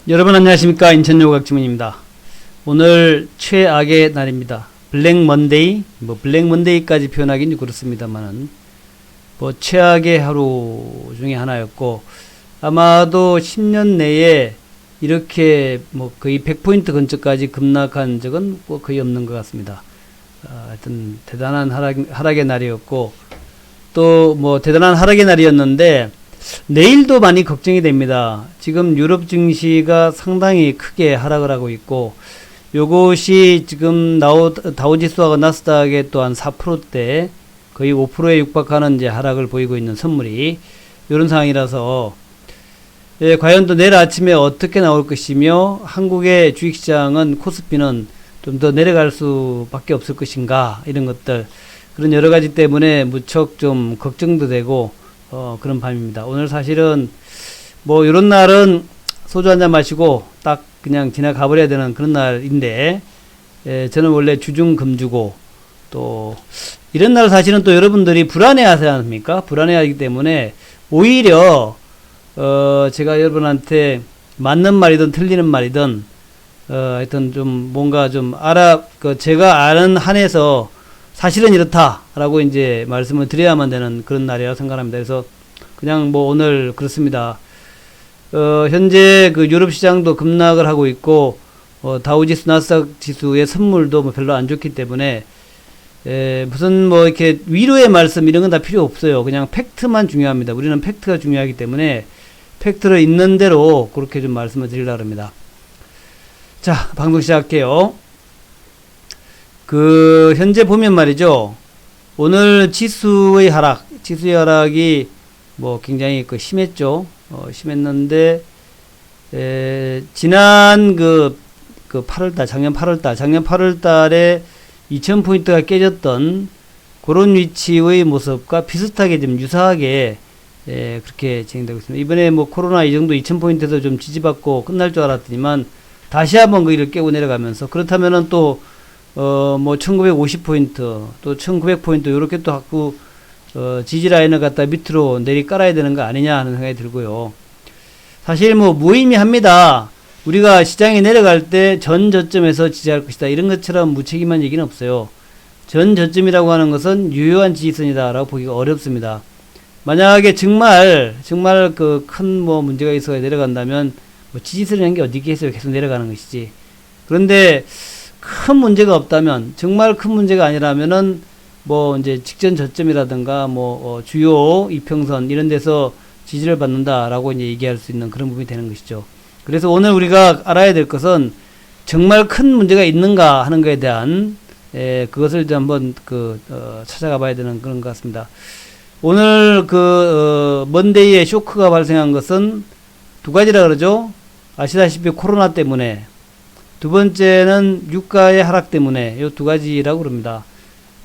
여러분 안녕하십니까. 인천요각지문입니다. 오늘 최악의 날입니다. 블랙 먼데이, 블랙 먼데이까지 표현하기는 그렇습니다만은 최악의 하루 중에 하나였고, 아마도 10년 내에 이렇게 거의 100포인트 근처까지 급락한 적은 거의 없는 것 같습니다. 하여튼 대단한 하락의 날이었고, 또 대단한 하락의 날이었는데 내일도 많이 걱정이 됩니다. 지금 유럽 증시가 상당히 크게 하락을 하고 있고, 요것이 지금 다우지수하고 나스닥에 또한 4%대 거의 5%에 육박하는 이제 하락을 보이고 있는 선물이 이런 상황이라서, 과연 또 내일 아침에 어떻게 나올 것이며, 한국의 주식시장은 코스피는 좀 더 내려갈 수밖에 없을 것인가, 이런 것들, 그런 여러 가지 때문에 무척 좀 걱정도 되고 그런 밤입니다. 오늘 사실은 이런 날은 소주 한잔 마시고 딱 그냥 지나가 버려야 되는 그런 날인데, 저는 원래 주중 금주고, 또 이런 날 사실은 또 여러분들이 불안해 하지 않습니까? 불안해 하기 때문에 오히려 제가 여러분한테 맞는 말이든 틀리는 말이든 하여튼 좀 뭔가 좀 제가 아는 한에서 사실은 이렇다라고 이제 말씀을 드려야만 되는 그런 날이라고 생각합니다. 그래서 그냥 오늘 그렇습니다. 현재 그 유럽 시장도 급락을 하고 있고, 다우지수 나스닥 지수의 선물도 별로 안 좋기 때문에, 무슨 이렇게 위로의 말씀 이런 건 다 필요 없어요. 그냥 팩트만 중요합니다. 우리는 팩트가 중요하기 때문에 팩트를 있는 대로 그렇게 좀 말씀을 드리려고 합니다. 자, 방송 시작할게요. 현재 보면 말이죠. 오늘 지수의 하락이 굉장히 심했죠. 심했는데, 지난 작년 8월달에 2000포인트가 깨졌던 그런 위치의 모습과 비슷하게 좀 유사하게, 그렇게 진행되고 있습니다. 이번에 코로나 이 정도 2000포인트에서 좀 지지받고 끝날 줄 알았더니만, 다시 한번 거기를 깨고 내려가면서, 그렇다면은 또 1950포인트, 또 1900포인트, 요렇게 또 자꾸, 지지라인을 갖다 밑으로 내리 깔아야 되는 거 아니냐 하는 생각이 들고요. 사실 무의미합니다. 우리가 시장이 내려갈 때 전 저점에서 지지할 것이다, 이런 것처럼 무책임한 얘기는 없어요. 전 저점이라고 하는 것은 유효한 지지선이다라고 보기가 어렵습니다. 만약에 정말 큰 문제가 있어야 내려간다면, 지지선이라는 게 어디 있겠어요. 계속 내려가는 것이지. 그런데, 큰 문제가 없다면, 정말 큰 문제가 아니라면은, 이제 직전 저점이라든가, 주요 이평선, 이런 데서 지지를 받는다라고 이제 얘기할 수 있는 그런 부분이 되는 것이죠. 그래서 오늘 우리가 알아야 될 것은, 정말 큰 문제가 있는가 하는 것에 대한, 그것을 이제 한번 찾아가 봐야 되는 그런 것 같습니다. 오늘 먼데이에 쇼크가 발생한 것은 두 가지라 그러죠. 아시다시피 코로나 때문에, 두 번째는 유가의 하락 때문에, 이 두 가지라고 그럽니다.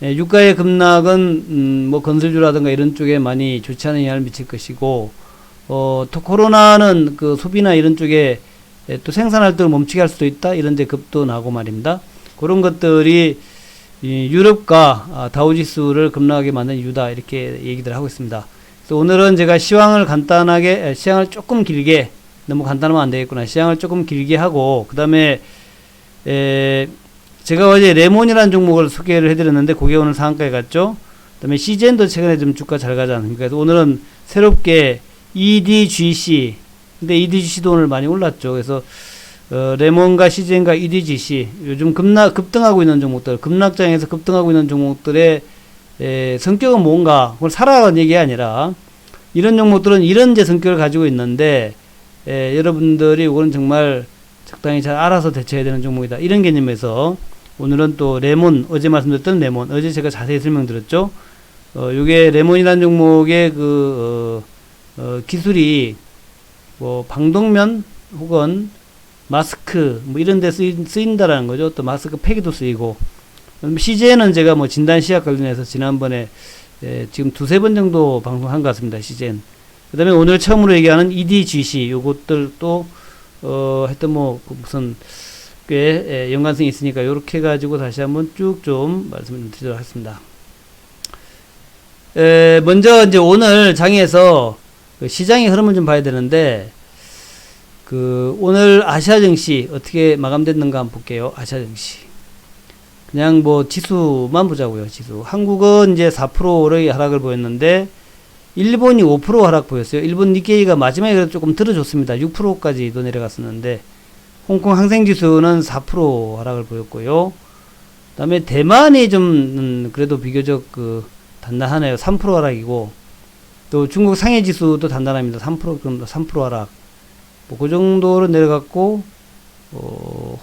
유가의 급락은 건설주라든가 이런 쪽에 많이 좋지 않은 영향을 미칠 것이고, 또 코로나는 소비나 이런 쪽에 또 생산할 때를 멈추게 할 수도 있다, 이런 데 급도 나고 말입니다. 그런 것들이 유럽과 다우지수를 급락하게 만든 이유다, 이렇게 얘기들 하고 있습니다. 그래서 오늘은 제가 시황을 조금 길게, 너무 간단하면 안 되겠구나. 시황을 조금 길게 하고, 그 다음에 제가 어제 레몬이라는 종목을 소개를 해드렸는데, 그게 오늘 상한가에 갔죠. 그 다음에 CJN도 최근에 좀 주가 잘 가지 않습니까? 그래서 오늘은 새롭게 EDGC, 근데 EDGC도 오늘 많이 올랐죠. 그래서 레몬과 CJN과 EDGC, 요즘 급등하고 있는 종목들, 급락장에서 급등하고 있는 종목들의 성격은 뭔가, 그걸 사라는 얘기가 아니라, 이런 종목들은 이런 성격을 가지고 있는데, 여러분들이 이거는 정말 적당히 잘 알아서 대처해야 되는 종목이다, 이런 개념에서 오늘은 또 레몬, 어제 말씀드렸던 레몬, 어제 제가 자세히 설명드렸죠. 요게 레몬이라는 종목의 기술이 방독면 혹은 마스크 이런 데 쓰인다라는 거죠. 또 마스크 폐기도 쓰이고, CJN은 제가 진단시약 관련해서 지난번에 지금 두세 번 정도 방송한 것 같습니다. CJN. 그 다음에 오늘 처음으로 얘기하는 EDGC, 요것들도, 하여튼 무슨, 꽤, 연관성이 있으니까, 요렇게 해가지고 다시 한번 쭉 좀 말씀을 드리도록 하겠습니다. 먼저, 이제 오늘 장에서 시장의 흐름을 좀 봐야 되는데, 오늘 아시아 증시 어떻게 마감됐는가 한번 볼게요. 아시아 증시. 그냥 뭐 지수만 보자고요. 지수. 한국은 이제 4%의 하락을 보였는데, 일본이 5% 하락 보였어요. 일본 니케이가 마지막에 그래도 조금 들어줬습니다. 6%까지도 내려갔었는데, 홍콩 항생지수는 4% 하락을 보였고요. 그 다음에 대만이 좀, 그래도 비교적 단단하네요. 3% 하락이고, 또 중국 상해지수도 단단합니다. 3% 하락. 뭐, 그 정도로 내려갔고,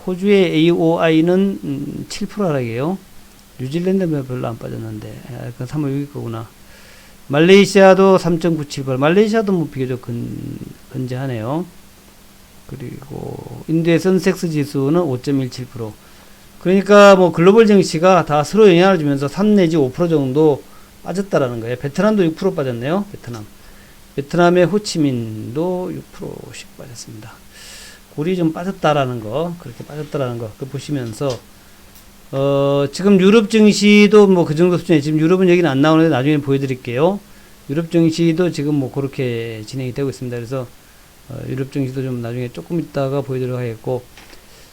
호주의 AOI는 7% 하락이에요. 뉴질랜드는 별로 안 빠졌는데, 그건 3월 6일 거구나. 말레이시아도 3.978. 말레이시아도 뭐 비교적 건재하네요. 그리고 인도의 선섹스 지수는 5.17%. 그러니까 뭐 글로벌 증시가 다 서로 영향을 주면서 3 내지 5% 정도 빠졌다라는 거예요. 베트남도 6% 빠졌네요. 베트남의 호치민도 6%씩 빠졌습니다. 골이 좀 빠졌다라는 거, 그렇게 빠졌다라는 거, 보시면서, 지금 유럽 증시도 뭐 그 정도 수준에, 지금 유럽은 여기는 안 나오는데 나중에 보여드릴게요. 유럽 증시도 지금 뭐 그렇게 진행이 되고 있습니다. 그래서, 유럽 증시도 좀 나중에 조금 있다가 보여드리도록 하겠고,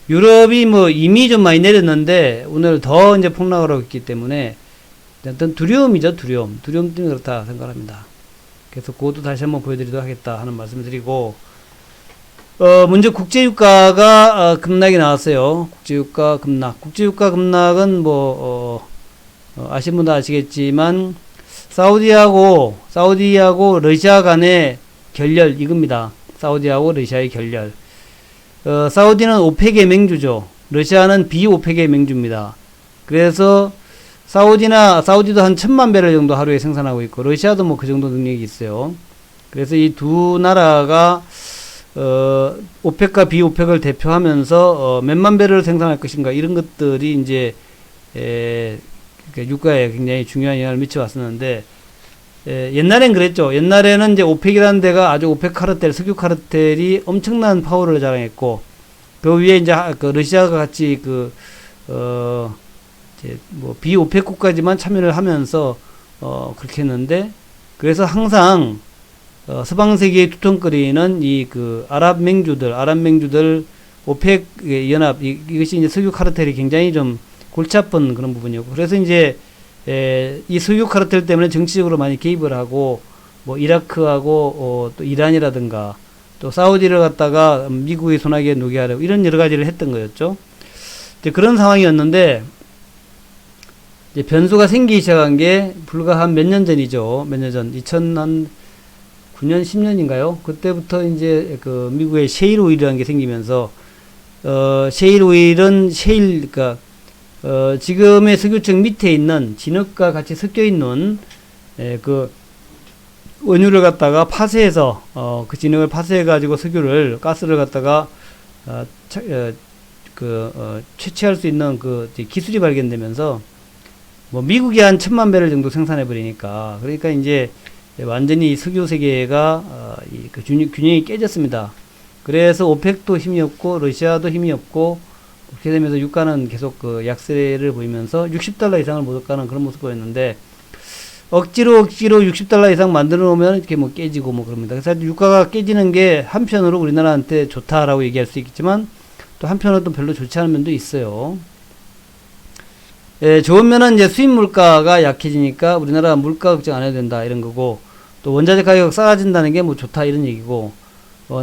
유럽이 뭐 이미 좀 많이 내렸는데, 오늘 더 이제 폭락을 하고 있기 때문에, 어떤 두려움이죠, 두려움. 두려움 때문에 그렇다 생각합니다. 그래서 그것도 다시 한번 보여드리도록 하겠다 하는 말씀을 드리고, 먼저 국제유가가 급락이 나왔어요. 국제유가 급락. 국제유가 급락은 뭐 아시는 분도 아시겠지만 사우디하고 러시아 간의 결렬 이겁니다. 사우디하고 러시아의 결렬. 사우디는 오펙의 맹주죠. 러시아는 비오펙의 맹주입니다. 그래서 사우디도 한 1000만 배럴 정도 하루에 생산하고 있고 러시아도 뭐 그 정도 능력이 있어요. 그래서 이 두 나라가 오펙과 비오펙을 대표하면서 몇만 배를 생산할 것인가 이런 것들이 이제 유가에 굉장히 중요한 영향을 미쳐왔었는데, 옛날엔 그랬죠. 옛날에는 이제 오펙이라는 데가 아주 오펙 카르텔, 석유 카르텔이 엄청난 파워를 자랑했고, 그 위에 이제 그 러시아가 같이 이제 뭐 비오펙 국가지만 참여를 하면서 그렇게 했는데, 그래서 항상 서방 세계에 두통거리는 아랍 맹주들, 오펙 연합, 이것이 이제 석유 카르텔이 굉장히 좀 골치 아픈 그런 부분이었고, 그래서 이제, 이 석유 카르텔 때문에 정치적으로 많이 개입을 하고, 뭐, 이라크하고, 또 이란이라든가, 또 사우디를 갖다가 미국의 손아귀에 누게 하려고, 이런 여러 가지를 했던 거였죠. 이제 그런 상황이었는데, 이제 변수가 생기기 시작한 게 불과 한 몇 년 전이죠. 몇 년 전. 9년, 10년인가요? 그때부터 이제 미국의 셰일 오일이라는 게 생기면서, 셰일 오일은 그러니까, 지금의 석유청 밑에 있는 진흙과 같이 섞여 있는, 원유를 갖다가 파쇄해서, 그 진흙을 파쇄해가지고 가스를 갖다가, 채취할 수 있는 기술이 발견되면서, 뭐, 미국이 한 1000만 배럴 정도 생산해버리니까, 그러니까 이제, 완전히 석유 세계가 균형이 깨졌습니다. 그래서 오펙도 힘이 없고 러시아도 힘이 없고 그렇게 되면서 유가는 계속 약세를 보이면서 $60 이상을 못 가는 그런 모습 보였는데, 억지로 $60 이상 만들어 놓으면 이렇게 뭐 깨지고 뭐 그럽니다. 그래서 유가가 깨지는 게 한편으로 우리나라한테 좋다라고 얘기할 수 있겠지만 또 한편으로 또 별로 좋지 않은 면도 있어요. 좋은 면은 이제 수입 물가가 약해지니까 우리나라 물가 걱정 안 해도 된다 이런 거고, 또 원자재 가격 싸진다는 게 뭐 좋다 이런 얘기고,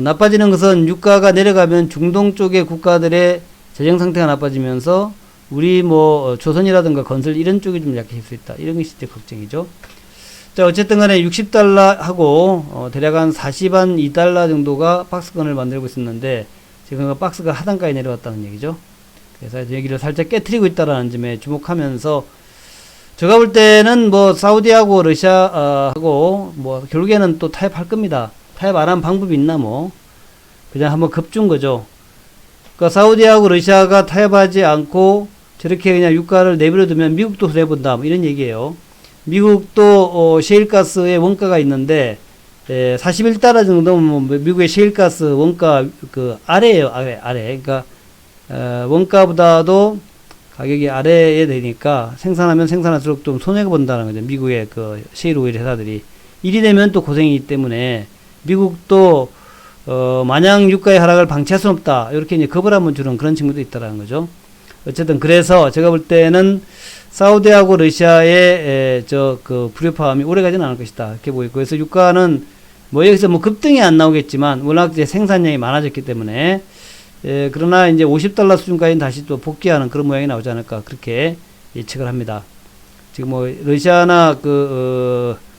나빠지는 것은 유가가 내려가면 중동 쪽의 국가들의 재정 상태가 나빠지면서 우리 뭐 조선이라든가 건설 이런 쪽이 좀 약해질 수 있다 이런 것이 이제 걱정이죠. 자, 어쨌든 간에 $60 하고 대략 한 40한 $2 정도가 박스권을 만들고 있었는데 지금 그 박스가 하단가에 내려왔다는 얘기죠. 그래서 여기를 살짝 깨트리고 있다라는 점에 주목하면서, 제가 볼 때는 뭐 사우디하고 러시아하고 뭐 결국에는 또 타협할 겁니다. 타협 안 한 방법이 있나 뭐 그냥 한번 겁준 거죠. 그러니까 사우디하고 러시아가 타협하지 않고 저렇게 그냥 유가를 내버려 두면 미국도 손해본다 뭐 이런 얘기예요. 미국도 셰일가스의 원가가 있는데 41달러 정도면 뭐 미국의 셰일가스 원가 아래예요. 아래. 그러니까 원가보다도 가격이 아래에 되니까 생산하면 생산할수록 좀 손해가 본다는 거죠. 미국의 셰일 오일 회사들이. 일이 되면 또 고생이기 때문에 미국도 마냥 유가의 하락을 방치할 수는 없다. 이렇게 이제 겁을 한번 주는 그런 친구도 있다라는 거죠. 어쨌든 그래서 제가 볼 때는 사우디하고 러시아의 불협화음이 오래 가지는 않을 것이다. 이렇게 보이고, 그래서 유가는 뭐 여기서 뭐 급등이 안 나오겠지만 워낙 이제 생산량이 많아졌기 때문에 그러나 이제 $50 수준까지는 다시 또 복귀하는 그런 모양이 나오지 않을까 그렇게 예측을 합니다. 지금 뭐 러시아나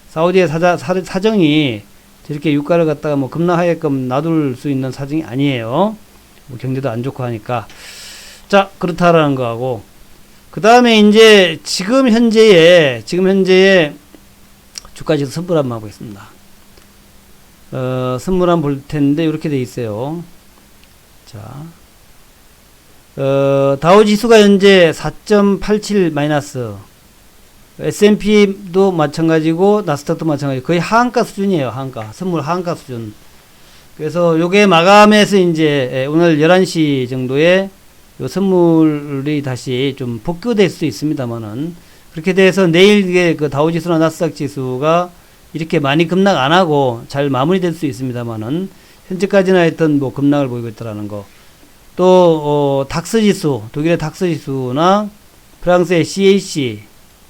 사우디의 사정이 저렇게 유가를 갖다가 뭐 급락하게끔 놔둘 수 있는 사정이 아니에요. 뭐 경제도 안 좋고 하니까. 자, 그렇다라는 거하고, 그 다음에 이제 지금 현재의 주가지수 선물 한번 보겠습니다. 선물 한번 볼 텐데 이렇게 돼 있어요. 자, 다우 지수가 현재 4.87 마이너스, S&P도 마찬가지고 나스닥도 마찬가지고 거의 하한가 수준이에요. 선물 하한가 수준. 그래서 요게 마감해서 이제 오늘 11시 정도에 요 선물이 다시 좀 복구될 수도 있습니다만은, 그렇게 돼서 내일 그 다우 지수나 나스닥 지수가 이렇게 많이 급락 안 하고 잘 마무리될 수 있습니다만은, 현재까지는 하여튼 뭐 급락을 보이고 있다라는 거. 또 닥스 지수, 독일의 닥스 지수나 프랑스의 CAC,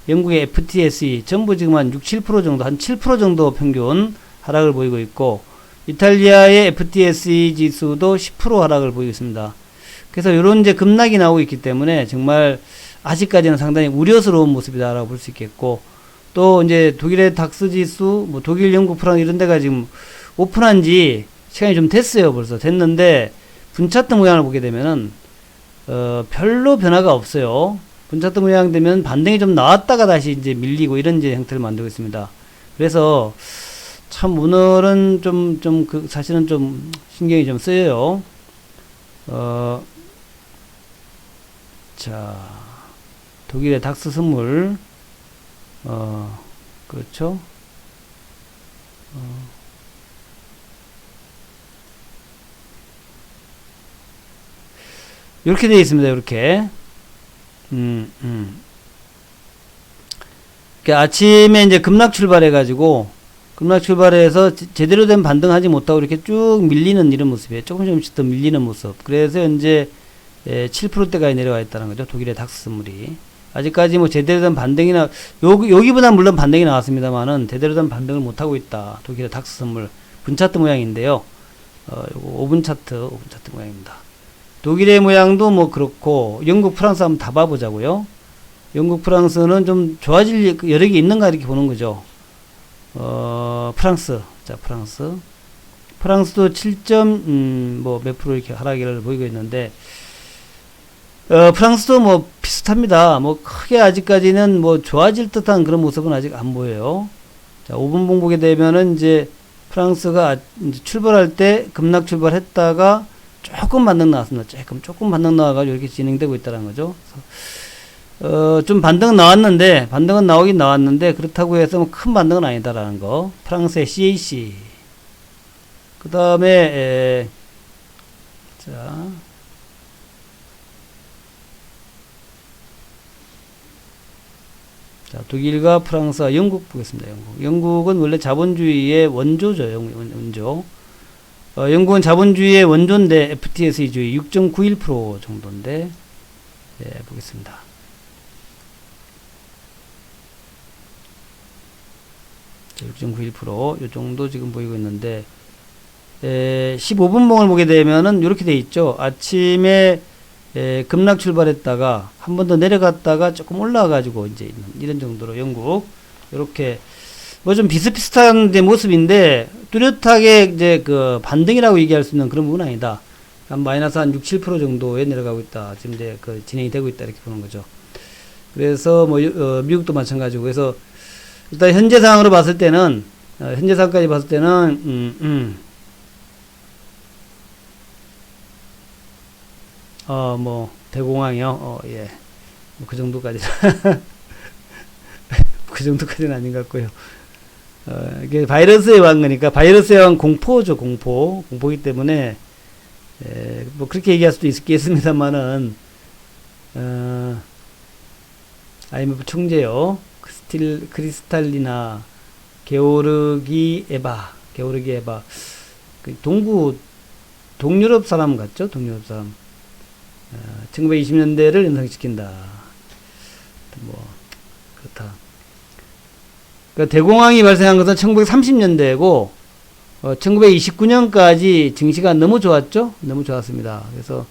영국의 FTSE 전부 지금 한 6, 7% 정도, 한 7% 정도 평균 하락을 보이고 있고, 이탈리아의 FTSE 지수도 10% 하락을 보이고 있습니다. 그래서 이런 이제 급락이 나오고 있기 때문에 정말 아직까지는 상당히 우려스러운 모습이다라고 볼 수 있겠고, 또 이제 독일의 닥스 지수, 뭐 독일, 영국, 프랑스 이런 데가 지금 오픈한 지 시간이 좀 됐어요. 벌써 됐는데 분차트 모양을 보게 되면은 별로 변화가 없어요. 분차트 모양 되면 반등이 좀 나왔다가 다시 이제 밀리고 이런 이제 형태를 만들고 있습니다. 그래서 참 오늘은 사실은 좀 신경이 좀 쓰여요. 자, 독일의 닥스 선물, 그렇죠. 이렇게 되어 있습니다. 이렇게. 그러니까 아침에 이제 급락 출발해가지고, 급락출발해서 제대로 된 반등하지 못하고 이렇게 쭉 밀리는 이런 모습이에요. 조금씩 더 밀리는 모습. 그래서 현재 7%대까지 내려와 있다는 거죠. 독일의 닥스 선물이. 아직까지 뭐 제대로 된 반등이나, 여기보다 물론 반등이 나왔습니다만은 제대로 된 반등을 못하고 있다. 독일의 닥스 선물. 분차트 모양인데요. 요거 5분 차트 모양입니다. 독일의 모양도 뭐 그렇고, 영국, 프랑스 한번 다 봐보자고요. 영국, 프랑스는 좀 좋아질 여력이 있는가 이렇게 보는 거죠. 프랑스. 자, 프랑스도 7점, 몇 프로 이렇게 하락을 보이고 있는데, 프랑스도 뭐 비슷합니다. 뭐 크게 아직까지는 뭐 좋아질 듯한 그런 모습은 아직 안 보여요. 자, 5분 봉 보게 되면은 이제 프랑스가 이제 출발할 때 급락 출발했다가 조금 반등 나왔습니다. 조금 반등 나와가지고 이렇게 진행되고 있다는 거죠. 좀 반등은 나오긴 나왔는데, 그렇다고 해서 뭐 큰 반등은 아니다라는 거. 프랑스의 CAC. 그 다음에, 자, 독일과 프랑스와 영국 보겠습니다. 영국은 원래 자본주의의 원조죠. 원조. 영국은 자본주의의 원조인데, FTSE주의 6.91% 정도인데, 보겠습니다. 자, 6.91%, 요 정도 지금 보이고 있는데, 15분 봉을 보게 되면은, 이렇게 돼 있죠. 아침에, 급락 출발했다가, 한 번 더 내려갔다가 조금 올라와가지고, 이제, 이런 정도로 영국, 요렇게, 뭐 좀 비슷비슷한 모습인데, 뚜렷하게 이제 반등이라고 얘기할 수 있는 그런 부분은 아니다. 마이너스 한 6, 7% 정도에 내려가고 있다. 지금 이제 진행이 되고 있다. 이렇게 보는 거죠. 그래서 뭐, 미국도 마찬가지고. 그래서, 일단 현재 상황으로 봤을 때는, 현재 상황까지 봤을 때는, 뭐, 대공황이요. 예. 뭐 그 정도까지. 그 정도까지는 아닌 것 같고요. 이게 바이러스의 왕 거니까, 바이러스의 왕 공포죠, 공포기 때문에, 뭐, 그렇게 얘기할 수도 있겠습니다만은, IMF 총재요. 크리스탈리나, 게오르기 에바. 그 동유럽 사람 같죠? 동유럽 사람. 1920년대를 연상시킨다. 뭐, 그렇다. 그러니까 대공황이 발생한 것은 1930년대고, 1929년까지 증시가 너무 좋았죠? 너무 좋았습니다. 그래서,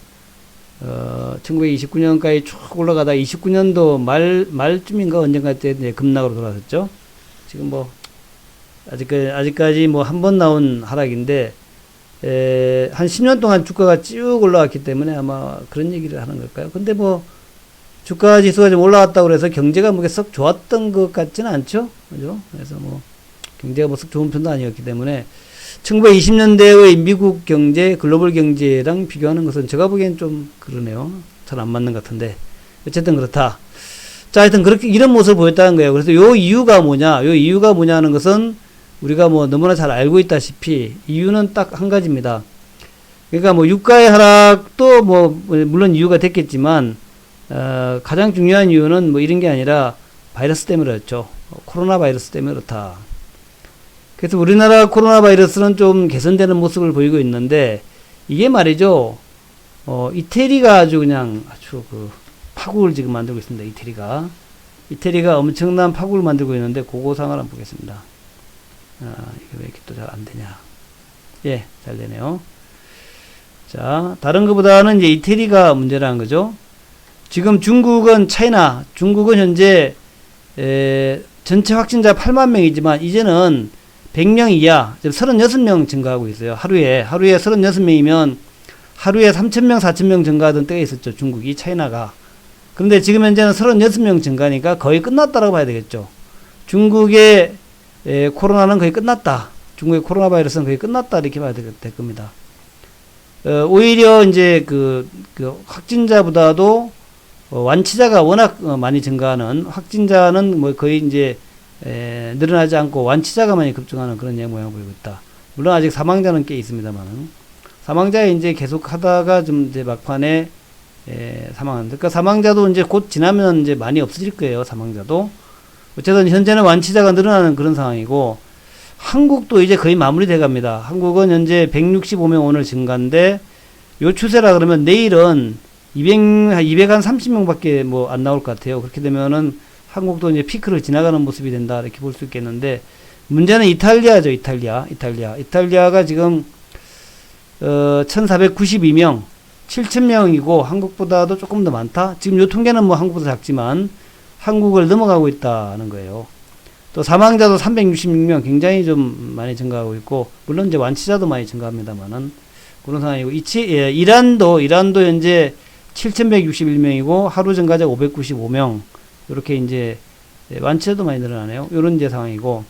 1929년까지 쭉 올라가다 29년도 말쯤인가 언젠가 때 이제 급락으로 돌아섰죠? 지금 뭐, 아직까지 뭐 한 번 나온 하락인데, 한 10년 동안 주가가 쭉 올라왔기 때문에 아마 그런 얘기를 하는 걸까요? 근데 뭐, 주가 지수가 좀 올라왔다고 그래서 경제가 뭐 썩 좋았던 것 같지는 않죠? 그죠? 그래서 뭐, 경제가 뭐 썩 좋은 편도 아니었기 때문에, 1920년대의 미국 경제, 글로벌 경제랑 비교하는 것은 제가 보기엔 좀 그러네요. 잘 안 맞는 것 같은데. 어쨌든 그렇다. 자, 하여튼 그렇게, 이런 모습을 보였다는 거예요. 그래서 요 이유가 뭐냐는 것은 우리가 뭐 너무나 잘 알고 있다시피 이유는 딱 한 가지입니다. 그러니까 뭐 유가의 하락도 뭐 물론 이유가 됐겠지만 가장 중요한 이유는 뭐 이런 게 아니라 바이러스 때문에 그렇죠. 코로나 바이러스 때문에 그렇다. 그래서 우리나라 코로나 바이러스는 좀 개선되는 모습을 보이고 있는데 이게 말이죠. 이태리가 아주 그 파국을 지금 만들고 있습니다. 이태리가 엄청난 파국을 만들고 있는데 그거 상을 한번 보겠습니다. 이게 왜 이렇게 또 잘 안 되냐. 예, 잘 되네요. 자, 다른 것보다는 이제 이태리가 문제라는 거죠. 지금 중국은 현재, 전체 확진자 8만 명이지만, 이제는 100명 이하, 36명 증가하고 있어요. 하루에 36명이면, 하루에 3,000명, 4,000명 증가하던 때가 있었죠. 중국이, 차이나가. 그런데 지금 현재는 36명 증가니까 거의 끝났다라고 봐야 되겠죠. 중국의 코로나는 거의 끝났다. 중국의 코로나 바이러스는 거의 끝났다. 이렇게 봐야 될 겁니다. 오히려 이제 그 확진자보다도 완치자가 워낙 많이 증가하는, 확진자는 뭐 거의 이제 늘어나지 않고 완치자가 많이 급증하는 그런 모양을 보이고 있다. 물론 아직 사망자는 꽤 있습니다만은, 사망자에 이제 계속 하다가 좀 이제 막판에 사망하는. 그러니까 사망자도 이제 곧 지나면 이제 많이 없어질 거예요. 사망자도. 어쨌든 현재는 완치자가 늘어나는 그런 상황이고, 한국도 이제 거의 마무리돼 갑니다. 한국은 현재 165명 오늘 증가인데, 요 추세라 그러면 내일은 230명 밖에 뭐 안 나올 것 같아요. 그렇게 되면은 한국도 이제 피크를 지나가는 모습이 된다. 이렇게 볼 수 있겠는데, 문제는 이탈리아죠. 이탈리아가 지금, 1492명, 7000명이고, 한국보다도 조금 더 많다? 지금 요 통계는 뭐 한국보다 작지만, 한국을 넘어가고 있다는 거예요. 또 사망자도 366명, 굉장히 좀 많이 증가하고 있고, 물론 이제 완치자도 많이 증가합니다만은, 그런 상황이고, 이란도 현재 7161명이고, 하루 증가자 595명, 이렇게 이제, 완치자도 많이 늘어나네요. 요런 이제 상황이고,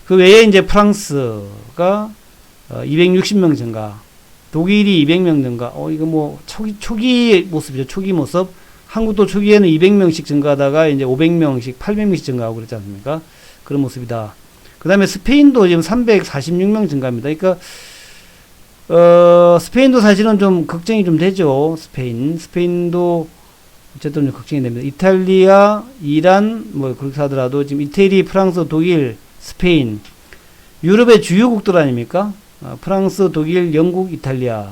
그 외에 이제 프랑스가, 260명 증가, 독일이 200명 증가, 이거 뭐, 초기 모습이죠. 초기 모습. 한국도 초기에는 200명씩 증가하다가 이제 500명씩, 800명씩 증가하고 그랬지 않습니까? 그런 모습이다. 그 다음에 스페인도 지금 346명 증가합니다. 그러니까, 스페인도 사실은 좀 걱정이 좀 되죠. 스페인도 어쨌든 좀 걱정이 됩니다. 이탈리아, 이란, 뭐 그렇게 하더라도 지금 이태리, 프랑스, 독일, 스페인, 유럽의 주요국들 아닙니까? 프랑스, 독일, 영국, 이탈리아,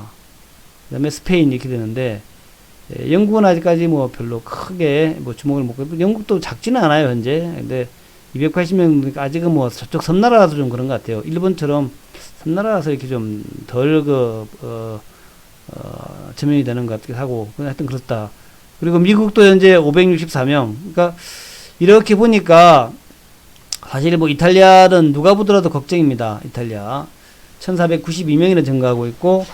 그 다음에 스페인 이렇게 되는데, 영국은 아직까지 뭐 별로 크게 뭐 주목을 못 하고, 영국도 작지는 않아요, 현재. 근데 280명, 아직은 뭐 저쪽 섬나라라서 좀 그런 것 같아요. 일본처럼 섬나라라서 이렇게 좀 덜 점령이 되는 것 같기도 하고, 하여튼 그렇다. 그리고 미국도 현재 564명. 그러니까 이렇게 보니까 사실 뭐 이탈리아는 누가 보더라도 걱정입니다. 이탈리아. 1492명이나 증가하고 있고,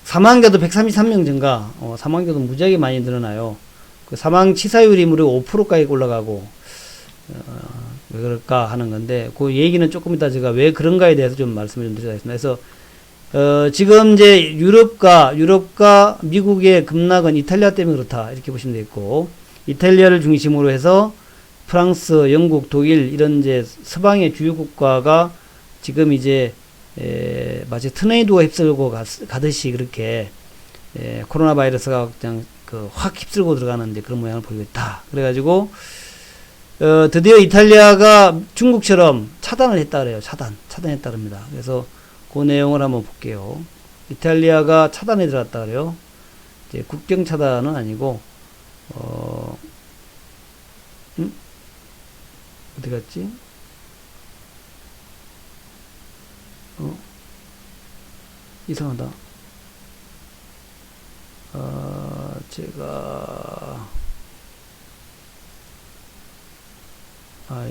사망자도 133명 증가, 사망자도 무지하게 많이 늘어나요. 그 사망 치사율이 무려 5%까지 올라가고, 왜 그럴까 하는 건데, 그 얘기는 조금 이따 제가 왜 그런가에 대해서 좀 말씀을 좀 드리겠습니다. 그래서, 지금 이제 유럽과 미국의 급락은 이탈리아 때문에 그렇다. 이렇게 보시면 되겠고, 이탈리아를 중심으로 해서 프랑스, 영국, 독일, 이런 이제 서방의 주요 국가가 지금 이제 마치 트네이도가 휩쓸고 가듯이 그렇게 코로나 바이러스가 그냥 확 휩쓸고 들어가는 이제 그런 모양을 보이고 있다. 그래가지고 드디어 이탈리아가 중국처럼 차단을 했다 그래요. 차단했다 그럽니다. 그래서 그 내용을 한번 볼게요. 이탈리아가 차단에 들어갔다 그래요. 이제 국경 차단은 아니고, 어디 갔지? 이상하다.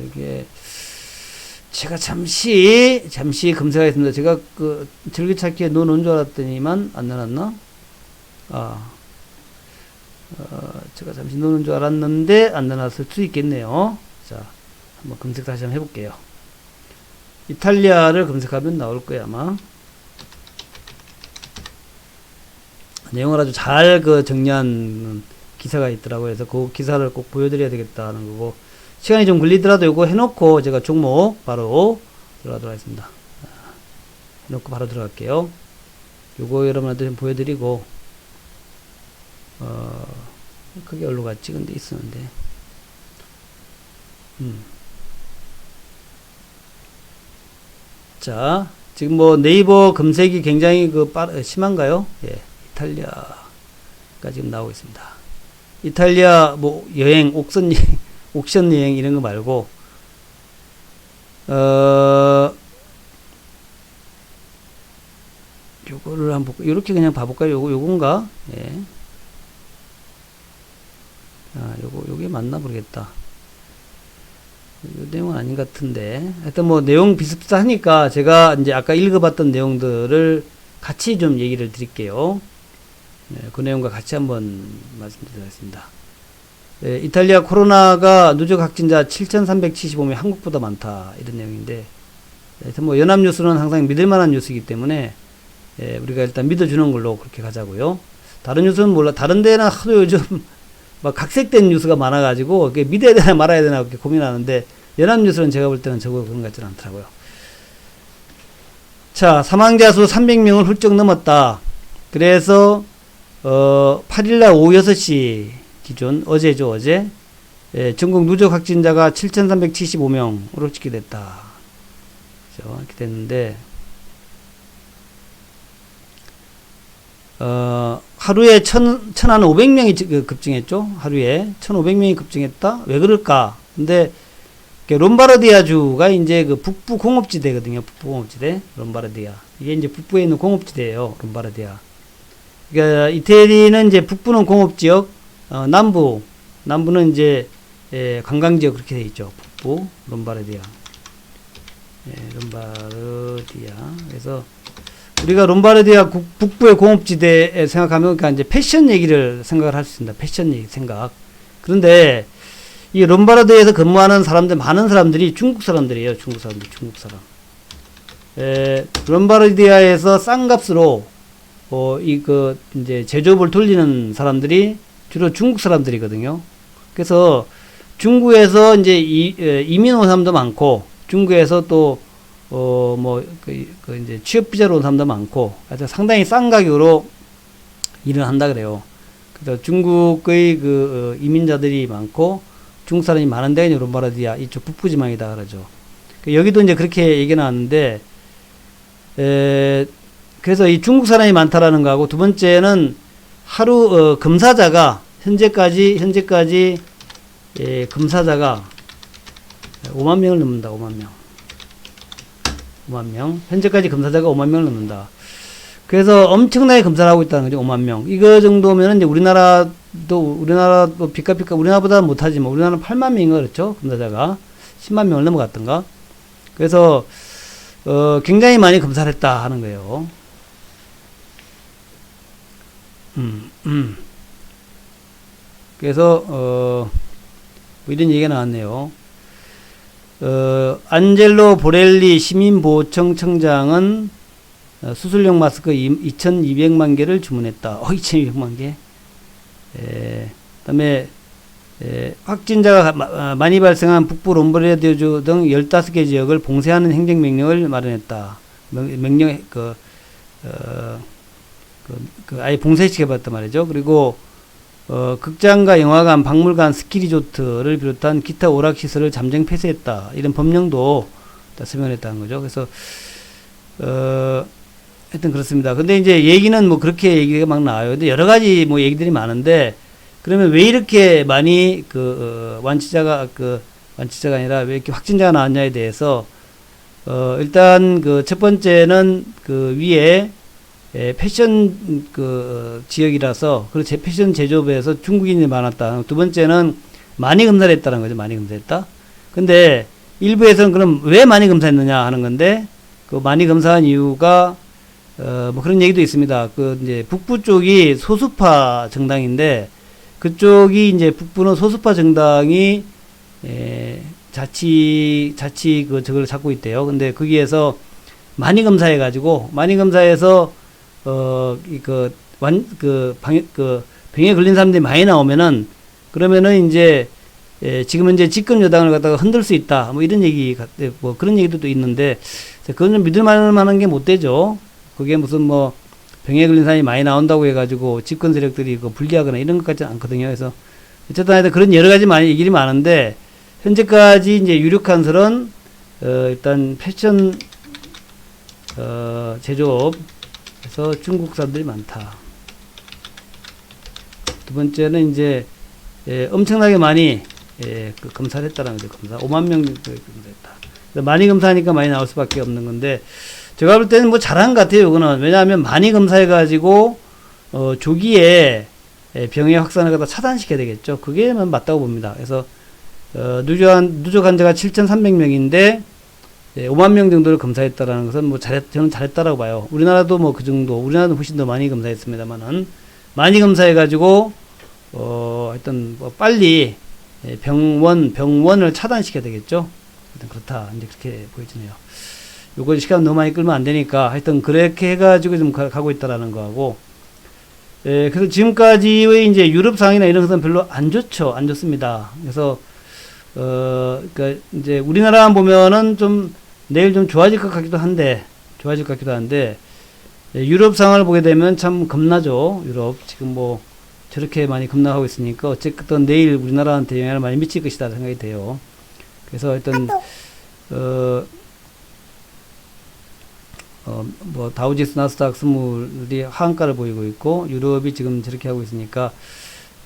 이게, 제가 잠시 검색하겠습니다. 제가 즐겨찾기에 넣어놓은 줄 알았더니만, 안 넣어놨나? 제가 잠시 넣어놓은 줄 알았는데, 안 넣어놨을 수 있겠네요. 자, 한번 검색 다시 한번 해볼게요. 이탈리아를 검색하면 나올 거야, 아마. 내용을 아주 잘 정리한 기사가 있더라고요. 그래서 그 기사를 꼭 보여드려야 되겠다는 거고, 시간이 좀 걸리더라도 이거 해놓고 제가 종목 바로 들어가도록 하겠습니다. 해놓고 바로 들어갈게요. 요거 여러분한테 좀 보여드리고, 그게 어디로 갔지? 근데 있었는데. 자, 지금 뭐 네이버 검색이 굉장히 심한가요? 예, 이탈리아가 지금 나오고 있습니다. 이탈리아 뭐 여행, 옥션 여행 이런 거 말고, 요거를 한번 볼까요? 요렇게 그냥 봐볼까요? 요건가? 예. 요게 맞나 모르겠다. 요 내용은 아닌 것 같은데. 하여튼 뭐 내용 비슷비슷하니까 제가 이제 아까 읽어봤던 내용들을 같이 좀 얘기를 드릴게요. 네, 그 내용과 같이 한번 말씀드리겠습니다. 네, 이탈리아 코로나가 누적 확진자 7,375명, 한국보다 많다. 이런 내용인데, 하여튼 뭐 연합뉴스는 항상 믿을만한 뉴스이기 때문에, 우리가 일단 믿어주는 걸로 그렇게 가자고요. 다른 뉴스는 몰라. 다른 데는 하도 요즘 막 각색된 뉴스가 많아가지고 믿어야 되나 말아야 되나 그렇게 고민하는데, 연합뉴스는 제가 볼 때는 저거 그런 것 같지는 않더라고요. 자, 사망자 수 300명을 훌쩍 넘었다. 그래서 8일날 오후 6시 기준, 어제죠, 어제. 전국 누적 확진자가 7,375명으로 집계됐다. 그죠? 이렇게 됐는데, 하루에 1,500명이 급증했죠. 하루에 1,500명이 급증했다. 왜 그럴까? 근데 롬바르디아주가 이제 북부 공업지대거든요. 북부 공업지대, 롬바르디아. 이게 이제 북부에 있는 공업지대예요. 롬바르디아. 그러니까 이태리는 이제 북부는 공업지역, 남부는 이제 관광지역 그렇게 돼 있죠. 북부 롬바르디아. 롬바르디아. 그래서 우리가 롬바르디아 북부의 공업지대에 생각하면, 그러니까 이제 패션 얘기를 생각을 할 수 있습니다. 패션 얘기 생각. 그런데 이 롬바르디아에서 근무하는 사람들, 많은 사람들이 중국 사람들이에요. 중국 사람. 롬바르디아에서 싼 값으로 이제 제조업을 돌리는 사람들이 주로 중국 사람들이거든요. 그래서 중국에서 이제 이민 온 사람도 많고, 중국에서 또 이제 취업비자로 온 사람도 많고, 하여튼 상당히 싼 가격으로 일을 한다 그래요. 그래서 중국의 이민자들이 많고, 중국 사람이 많은 데가 이제 롬바르디아, 이쪽 북부지방이다 그러죠. 여기도 이제 그렇게 얘기 나왔는데, 그래서 이 중국 사람이 많다라는 거하고, 두 번째는 하루, 검사자가, 현재까지, 검사자가 5만 명을 넘는다, 5만 명. 5만 명. 현재까지 검사자가 5만 명을 넘는다. 그래서 엄청나게 검사를 하고 있다는 거죠, 5만 명. 이거 정도면은 이제 우리나라도 우리나라보다는 못하지만, 우리나라는 8만 명인가 그렇죠? 검사자가. 10만 명을 넘어갔던가. 그래서, 굉장히 많이 검사를 했다 하는 거예요. 그래서, 뭐 이런 얘기가 나왔네요. 안젤로 보렐리 시민보호청 청장은 수술용 마스크 2,200만 개를 주문했다. 2,200만 개. 그다음에 확진자가 많이 발생한 북부 롬바르디아주 등 15개 지역을 봉쇄하는 행정명령을 마련했다. 명령 아예 봉쇄시켜봤단 말이죠. 그리고 극장과 영화관, 박물관, 스키 리조트를 비롯한 기타 오락시설을 잠정 폐쇄했다. 이런 법령도 다 설명을 했다는 거죠. 그래서 하여튼 그렇습니다. 근데 이제 얘기는 뭐 그렇게 얘기가 막 나와요. 근데 여러 가지 뭐 얘기들이 많은데, 그러면 왜 이렇게 많이 완치자가 아니라 왜 이렇게 확진자가 나왔냐에 대해서, 일단 첫 번째는 위에 패션 지역이라서, 그리고 패션 제조업에서 중국인이 많았다. 두 번째는 많이 검사를 했다는 거죠. 많이 검사했다. 근데 일부에서는 그럼 왜 많이 검사했느냐 하는 건데, 많이 검사한 이유가 뭐 그런 얘기도 있습니다. 이제 북부 쪽이 소수파 정당인데, 그쪽이 이제 북부는 소수파 정당이 저걸 잡고 있대요. 근데 거기에서 많이 검사해가지고, 많이 검사해서 병에 걸린 사람들이 많이 나오면은, 그러면은 이제 지금 현재 집권 여당을 갖다가 흔들 수 있다. 뭐 이런 얘기, 뭐 그런 얘기도 있는데, 그건 좀 믿을 만한 게 못 되죠. 그게 무슨 뭐 병에 걸린 사람이 많이 나온다고 해가지고 집권 세력들이 불리하거나 이런 것 같지는 않거든요. 그래서 어쨌든 하여튼 그런 여러 가지 얘기들이 많은데, 현재까지 이제 유력한 설은 일단 패션 제조업에서 중국 사람들이 많다. 두 번째는 이제 엄청나게 많이 검사를 했다라는 거죠. 검사 5만 명 정도 검사했다. 많이 검사하니까 많이 나올 수밖에 없는 건데, 제가 볼 때는 뭐 잘한 것 같아요. 이거는 왜냐하면 많이 검사해가지고 조기에 병의 확산을 갖다 차단시켜야 되겠죠. 그게 맞다고 봅니다. 그래서 누적 환자가 7,300명인데 5만 명 정도를 검사했다라는 것은 뭐 저는 잘했다라고 봐요. 우리나라도 뭐 그 정도, 우리나라도 훨씬 더 많이 검사했습니다만은, 많이 검사해가지고 하여튼 뭐 빨리 병원을 차단시켜야 되겠죠. 하여튼 그렇다. 이제 그렇게 보여지네요. 요거 시간 너무 많이 끌면 안 되니까 하여튼 그렇게 해가지고 좀 가고 있다라는 거하고, 그래서 지금까지의 이제 유럽 상황이나 이런 것은 별로 안 좋죠. 안 좋습니다. 그래서 그러니까 이제 우리나라 보면은 좀 내일 좀 좋아질 것 같기도 한데, 유럽 상황을 보게 되면 참 겁나죠. 유럽 지금 뭐 저렇게 많이 급락하고 있으니까 어쨌든 내일 우리나라한테 영향을 많이 미칠 것이다 생각이 돼요. 그래서 하여튼 뭐 다우지수 나스닥 스물이 하한가를 보이고 있고, 유럽이 지금 저렇게 하고 있으니까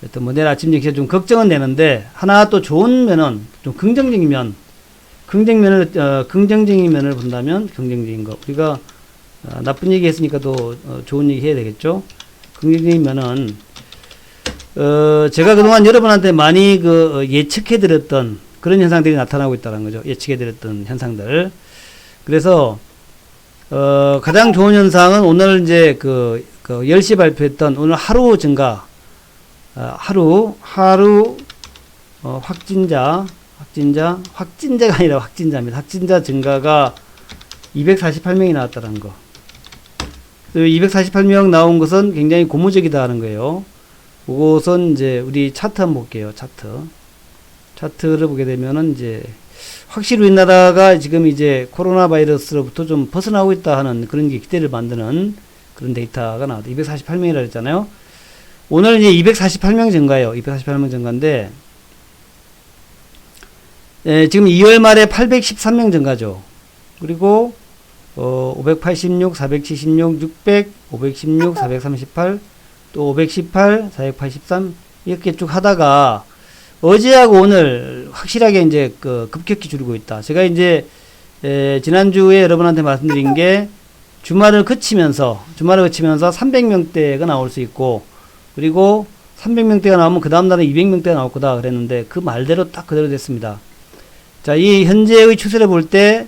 하여튼 뭐 내일 아침 역시 좀 걱정은 되는데, 하나 또 좋은 면은 좀 긍정적인 면을 본다면, 긍정적인 거, 우리가 나쁜 얘기 했으니까 또 좋은 얘기 해야 되겠죠. 긍정적인 면은 제가 그동안 여러분한테 많이 예측해드렸던 그런 현상들이 나타나고 있다는 거죠. 예측해드렸던 현상들. 그래서 가장 좋은 현상은 오늘 이제 10시 발표했던 오늘 하루 증가, 하루 확진자가 아니라 확진자입니다. 확진자 증가가 248명이 나왔다는 거. 248명 나온 것은 굉장히 고무적이다 하는 거예요. 그것은 이제 우리 차트 한번 볼게요. 차트를 보게 되면은 이제 확실히 우리나라가 지금 이제 코로나 바이러스로부터 좀 벗어나고 있다 하는 그런 게 기대를 만드는 그런 데이터가 나왔다. 248명이라 했잖아요. 오늘 이제 248명 증가예요. 248명 증가인데, 지금 2월 말에 813명 증가죠. 그리고 586, 476, 600, 516, 438, 또 518, 483 이렇게 쭉 하다가 어제하고 오늘 확실하게 이제 급격히 줄고 있다. 제가 이제 지난주에 여러분한테 말씀드린 게 주말을 거치면서 300명대가 나올 수 있고, 그리고 300명대가 나오면 그 다음 날은 200명대가 나올 거다 그랬는데, 그 말대로 딱 그대로 됐습니다. 자, 이 현재의 추세를 볼 때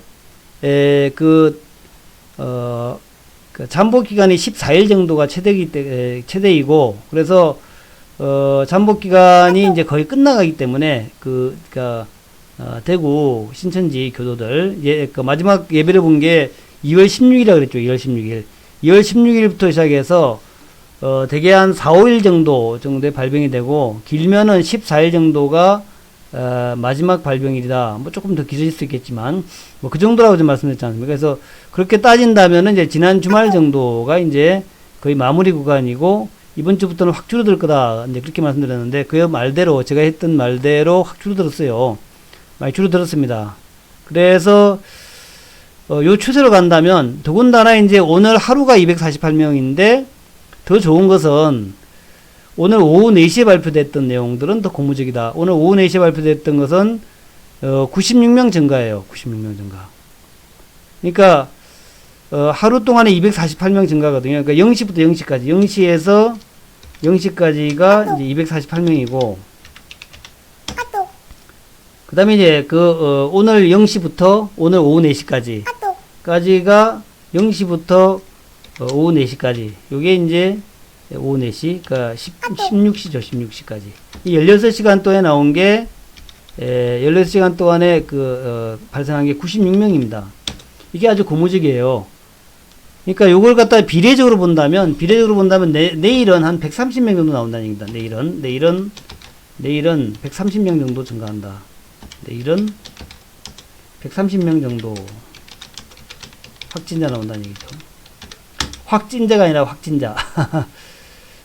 잠복 기간이 14일 정도가 최대이고, 그래서 잠복 기간이 이제 거의 끝나가기 때문에 대구 신천지 교도들 마지막 예배를 본 게 2월 16일이라 그랬죠. 2월 16일. 2월 16일부터 시작해서 대개 한 4, 5일 정도의 발병이 되고, 길면은 14일 정도가 마지막 발병일이다. 뭐 조금 더 길어질 수 있겠지만 뭐 그 정도라고 좀 말씀드렸지 않습니까? 그래서 그렇게 따진다면은 이제 지난 주말 정도가 이제 거의 마무리 구간이고, 이번 주부터는 확 줄어들 거다. 이제 그렇게 말씀드렸는데, 그 말대로 제가 했던 말대로 확 줄어들었어요. 많이 줄어들었습니다. 그래서 요 추세로 간다면, 더군다나 이제 오늘 하루가 248명인데, 더 좋은 것은, 오늘 오후 4시에 발표됐던 내용들은 더 고무적이다. 오늘 오후 4시에 발표됐던 것은, 96명 증가예요. 96명 증가. 그러니까, 하루 동안에 248명 증가거든요. 그러니까 0시부터 0시까지. 0시에서 0시까지가 이제 248명이고, 그 다음에 이제 오늘 0시부터 오늘 오후 4시까지. 까지가 0시부터 오후 4시까지. 요게 이제 오후 4시. 그러니까 16시죠. 16시까지. 이 16시간 동안에 나온 게, 16시간 동안에 발생한 게 96명입니다. 이게 아주 고무적이에요. 그러니까 요걸 갖다 비례적으로 본다면 내일은 한 130명 정도 나온다는 얘기입니다. 내일은 130명 정도 증가한다. 내일은 130명 정도 확진자 나온다는 얘기죠. 확진자가 아니라 확진자.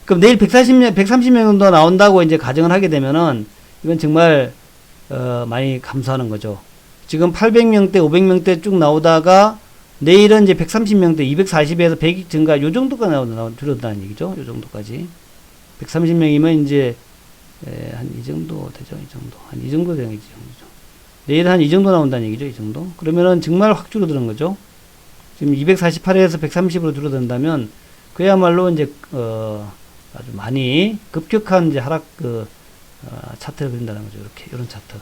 그럼 내일 130명 정도 나온다고 이제 가정을 하게 되면은 이건 정말 많이 감소하는 거죠. 지금 800명대, 500명대 쭉 나오다가 내일은 이제 130명대, 240에서 100 증가, 요 정도가 줄어든다는 얘기죠. 요 정도까지. 130명이면 이제, 한 이 정도 되죠. 이 정도. 한 이 정도 되는 거죠. 내일은 한 이 정도 나온다는 얘기죠. 이 정도. 그러면은 정말 확 줄어드는 거죠. 지금 248에서 130으로 줄어든다면, 그야말로 이제, 아주 많이 급격한 이제 하락, 차트를 그린다는 거죠. 이렇게, 이런 차트.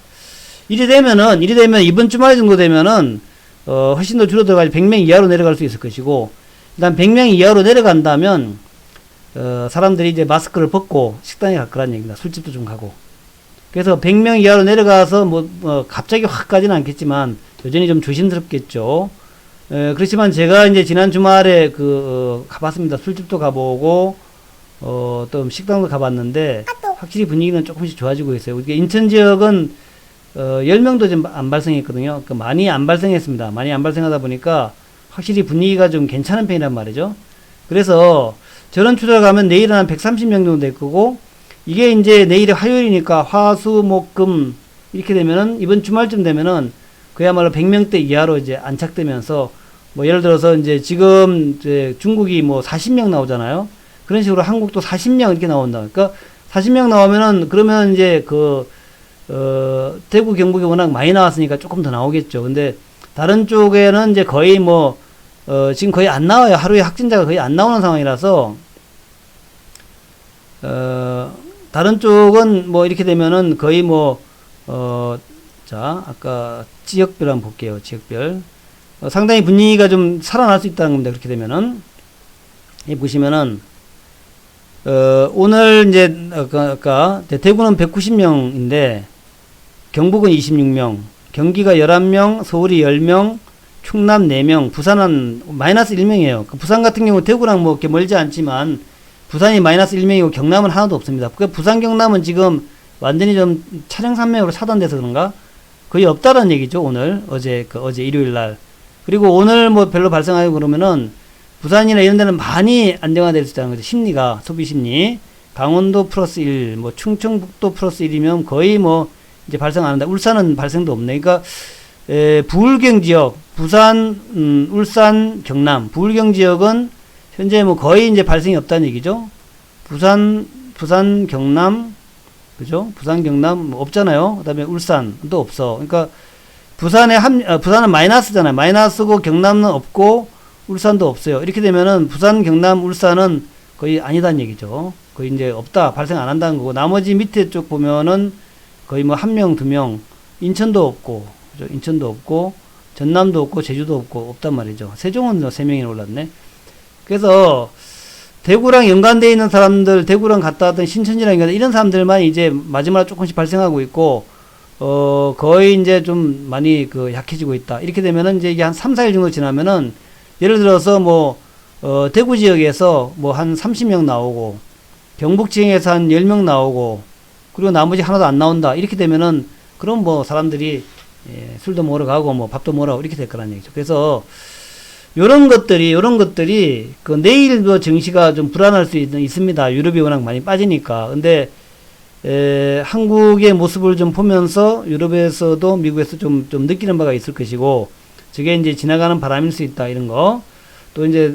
이래 되면 이번 주말 정도 되면은, 훨씬 더 줄어들어가지고 100명 이하로 내려갈 수 있을 것이고, 일단 100명 이하로 내려간다면, 사람들이 이제 마스크를 벗고 식당에 갈 거란 얘기입니다. 술집도 좀 가고. 그래서 100명 이하로 내려가서 갑자기 확 가지는 않겠지만, 여전히 좀 조심스럽겠죠. 그렇지만 제가 이제 지난 주말에 가봤습니다. 술집도 가보고, 또 식당도 가봤는데, 확실히 분위기는 조금씩 좋아지고 있어요. 인천 지역은 10명도 좀 안 발생했거든요. 많이 안 발생했습니다. 많이 안 발생하다 보니까 확실히 분위기가 좀 괜찮은 편이란 말이죠. 그래서 저런 추세로 가면 내일은 한 130명 정도 될 거고, 이게 이제 내일이 화요일이니까 화, 수, 목, 금 이렇게 되면은 이번 주말쯤 되면은 그야말로 100명대 이하로 이제 안착되면서, 뭐 예를 들어서 이제 지금 이제 중국이 뭐 40명 나오잖아요. 그런 식으로 한국도 40명 이렇게 나온다. 그러니까 40명 나오면은 그러면 이제 대구, 경북이 워낙 많이 나왔으니까 조금 더 나오겠죠. 근데 다른 쪽에는 이제 거의 지금 거의 안 나와요. 하루에 확진자가 거의 안 나오는 상황이라서, 다른 쪽은 뭐 이렇게 되면은 거의 자, 아까 지역별 한번 볼게요. 지역별. 상당히 분위기가 좀 살아날 수 있다는 겁니다. 그렇게 되면은. 이 보시면은, 오늘 이제, 아까 대구는 190명인데, 경북은 26명, 경기가 11명, 서울이 10명, 충남 4명, 부산은 마이너스 1명이에요. 부산 같은 경우 대구랑 뭐 이렇게 멀지 않지만 부산이 마이너스 1명이고 경남은 하나도 없습니다. 부산, 경남은 지금 완전히 좀 차량 산맥으로 차단돼서 그런가? 거의 없다는 얘기죠. 오늘, 어제 일요일 날. 그리고 오늘 뭐 별로 발생하고 그러면은 부산이나 이런 데는 많이 안정화될 수 있다는 거죠. 심리가, 소비 심리. 강원도 플러스 1, 뭐 충청북도 플러스 1이면 거의 이제 발생 안 한다. 울산은 발생도 없네. 그러니까, 부울경 지역, 부산, 울산, 경남, 부울경 지역은 현재 거의 이제 발생이 없다는 얘기죠. 부산, 경남, 그죠? 부산, 경남 없잖아요. 그 다음에 울산도 없어. 그러니까, 부산은 마이너스잖아요. 마이너스고 경남은 없고, 울산도 없어요. 이렇게 되면은 부산, 경남, 울산은 거의 아니다는 얘기죠. 거의 이제 없다. 발생 안 한다는 거고, 나머지 밑에 쪽 보면은 거의 1명, 2명, 인천도 없고, 그죠? 인천도 없고, 전남도 없고, 제주도 없단 말이죠. 세종은 3명이나 올랐네. 그래서, 대구랑 연관되어 있는 사람들, 대구랑 갔다 왔던 신천지랑 이런 사람들만 이제 마지막으로 조금씩 발생하고 있고, 거의 이제 좀 많이 약해지고 있다. 이렇게 되면은 이제 이게 한 3, 4일 정도 지나면은, 예를 들어서 대구 지역에서 한 30명 나오고, 경북 지역에서 한 10명 나오고, 그리고 나머지 하나도 안 나온다. 이렇게 되면은, 그럼 사람들이, 술도 먹으러 가고, 밥도 먹으러 가고, 이렇게 될 거란 얘기죠. 그래서, 요런 것들이, 내일도 증시가 좀 불안할 수 있습니다. 유럽이 워낙 많이 빠지니까. 근데, 한국의 모습을 좀 보면서, 유럽에서도 미국에서 좀 느끼는 바가 있을 것이고, 저게 이제 지나가는 바람일 수 있다, 이런 거. 또 이제,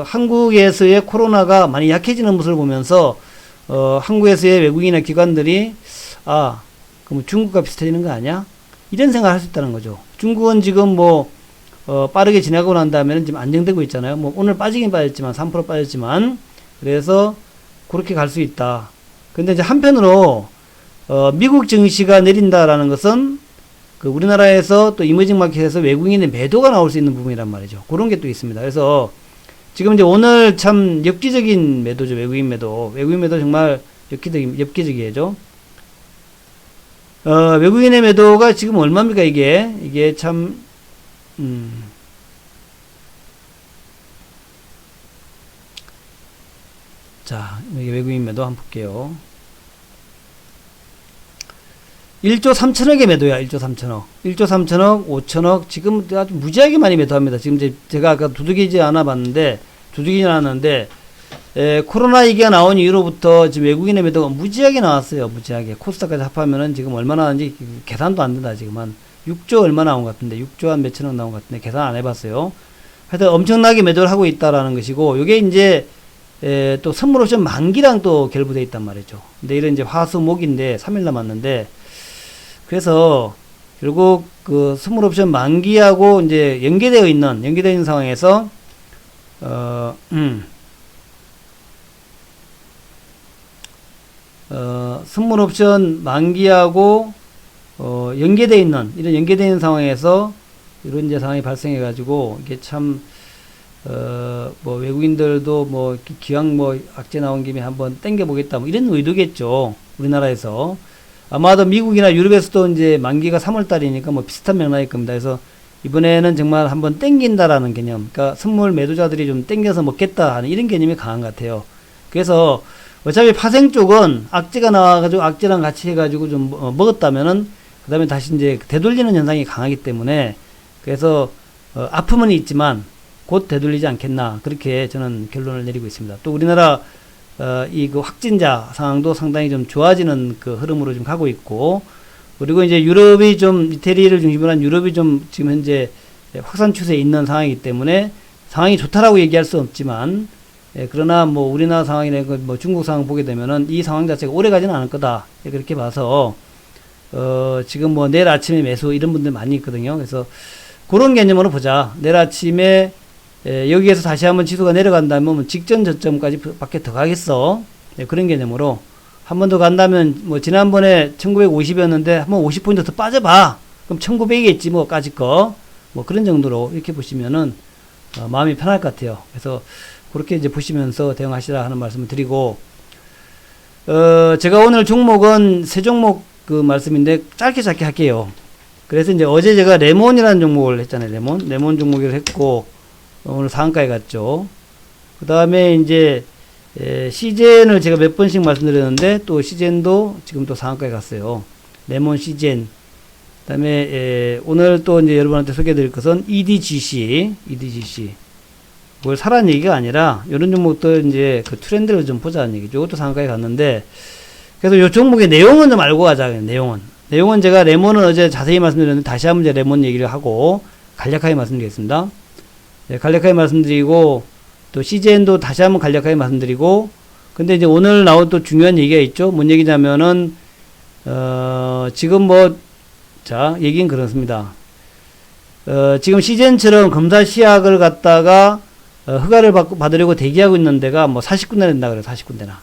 한국에서의 코로나가 많이 약해지는 모습을 보면서, 한국에서의 외국인의 기관들이, 아, 그럼 중국과 비슷해지는 거 아니야? 이런 생각을 할 수 있다는 거죠. 중국은 지금 뭐, 빠르게 지나고 난 다음에는 지금 안정되고 있잖아요. 뭐, 오늘 빠지긴 빠졌지만, 3% 빠졌지만, 그래서, 그렇게 갈 수 있다. 근데 이제 한편으로, 미국 증시가 내린다라는 것은, 그 우리나라에서 또 이머징 마켓에서 외국인의 매도가 나올 수 있는 부분이란 말이죠. 그런 게 또 있습니다. 그래서, 지금 이제 오늘 참 엽기적인 매도죠. 외국인 매도. 외국인 매도 정말 엽기적이죠. 외국인의 매도가 지금 얼마입니까, 이게 참, 자, 여기 외국인 매도 한번 볼게요. 1조 3천억의 매도야, 1조 3천억. 1조 3천억, 5천억, 지금 아주 무지하게 많이 매도합니다. 지금 이제 제가 아까 두둑이지 않았는데, 코로나 얘기가 나온 이후로부터 지금 외국인의 매도가 무지하게 나왔어요, 무지하게. 코스닥까지 합하면은 지금 얼마 나왔는지 계산도 안 된다, 지금 한 6조 얼마 나온 것 같은데, 6조 한 몇천억 나온 것 같은데, 계산 안 해봤어요. 하여튼 엄청나게 매도를 하고 있다라는 것이고, 요게 이제, 또 선물옵션 만기랑 또 결부되어 있단 말이죠. 내일은 이제 화수목인데 3일 남았는데, 그래서 결국 그 선물옵션 만기하고 이제 연계되어 있는 상황에서 선물옵션 만기하고 연계되어 있는 상황에서 이런 이제 상황이 발생해 가지고 이게 참 뭐 외국인들도 뭐 기왕 뭐 악재 나온 김에 한번 땡겨 보겠다 뭐 이런 의도겠죠. 우리나라에서 아마도 미국이나 유럽에서도 이제 만기가 3월 달이니까 뭐 비슷한 맥락일 겁니다. 그래서 이번에는 정말 한번 땡긴다라는 개념, 그러니까 선물 매도자들이 좀 땡겨서 먹겠다 하는 이런 개념이 강한 것 같아요. 그래서 어차피 파생 쪽은 악재가 나와가지고 악재랑 같이 해가지고 좀 먹었다면은 그 다음에 다시 이제 되돌리는 현상이 강하기 때문에 그래서 아픔은 있지만 곧 되돌리지 않겠나, 그렇게 저는 결론을 내리고 있습니다. 또 우리나라 이 그 확진자 상황도 상당히 좀 좋아지는 그 흐름으로 좀 가고 있고, 그리고 이제 유럽이 좀 이태리를 중심으로 한 유럽이 좀 지금 현재 확산 추세에 있는 상황이기 때문에 상황이 좋다라고 얘기할 수 없지만, 그러나 뭐 우리나라 상황이나 뭐 중국 상황 보게 되면은 이 상황 자체가 오래 가지는 않을 거다, 그렇게 봐서 지금 뭐 내일 아침에 매수 이런 분들 많이 있거든요. 그래서 그런 개념으로 보자. 내일 아침에 여기에서 다시 한번 지수가 내려간다면 직전 저점까지 밖에 더 가겠어. 그런 개념으로 한 번 더 간다면 뭐 지난번에 1950이었는데 한번 50포인트 더 빠져봐. 그럼 1900이겠지 뭐 까짓 거. 뭐 그런 정도로 이렇게 보시면은 마음이 편할 것 같아요. 그래서 그렇게 이제 보시면서 대응하시라 하는 말씀을 드리고, 제가 오늘 종목은 세 종목 그 말씀인데 짧게 할게요. 그래서 이제 어제 제가 레몬이라는 종목을 했잖아요. 레몬 종목을 했고, 오늘 상한가에 갔죠. 그 다음에 이제 시젠을 제가 몇 번씩 말씀드렸는데 또 시젠도 지금 또 상한가에 갔어요. 레몬 시젠. 그 다음에 오늘 또 이제 여러분한테 소개해드릴 것은 EDGC. 그걸 사라는 얘기가 아니라 이런 종목들 이제 그 트렌드를 좀 보자는 얘기죠. 이것도 상한가에 갔는데, 그래서 이 종목의 내용은 좀 알고 가자. 내용은 제가 레몬은 어제 자세히 말씀드렸는데 다시 한번 이제 레몬 얘기를 하고 간략하게 말씀드리겠습니다. 네, 간략하게 말씀드리고, 또 CJN도 다시 한번 간략하게 말씀드리고, 근데 이제 오늘 나온 또 중요한 얘기가 있죠. 뭔 얘기냐면은, 지금 뭐, 자, 얘기는 그렇습니다. 지금 CJN처럼 검사 시약을 갖다가, 허가를 받으려고 대기하고 있는 데가 뭐 40군데 된다 그래요. 40군데나.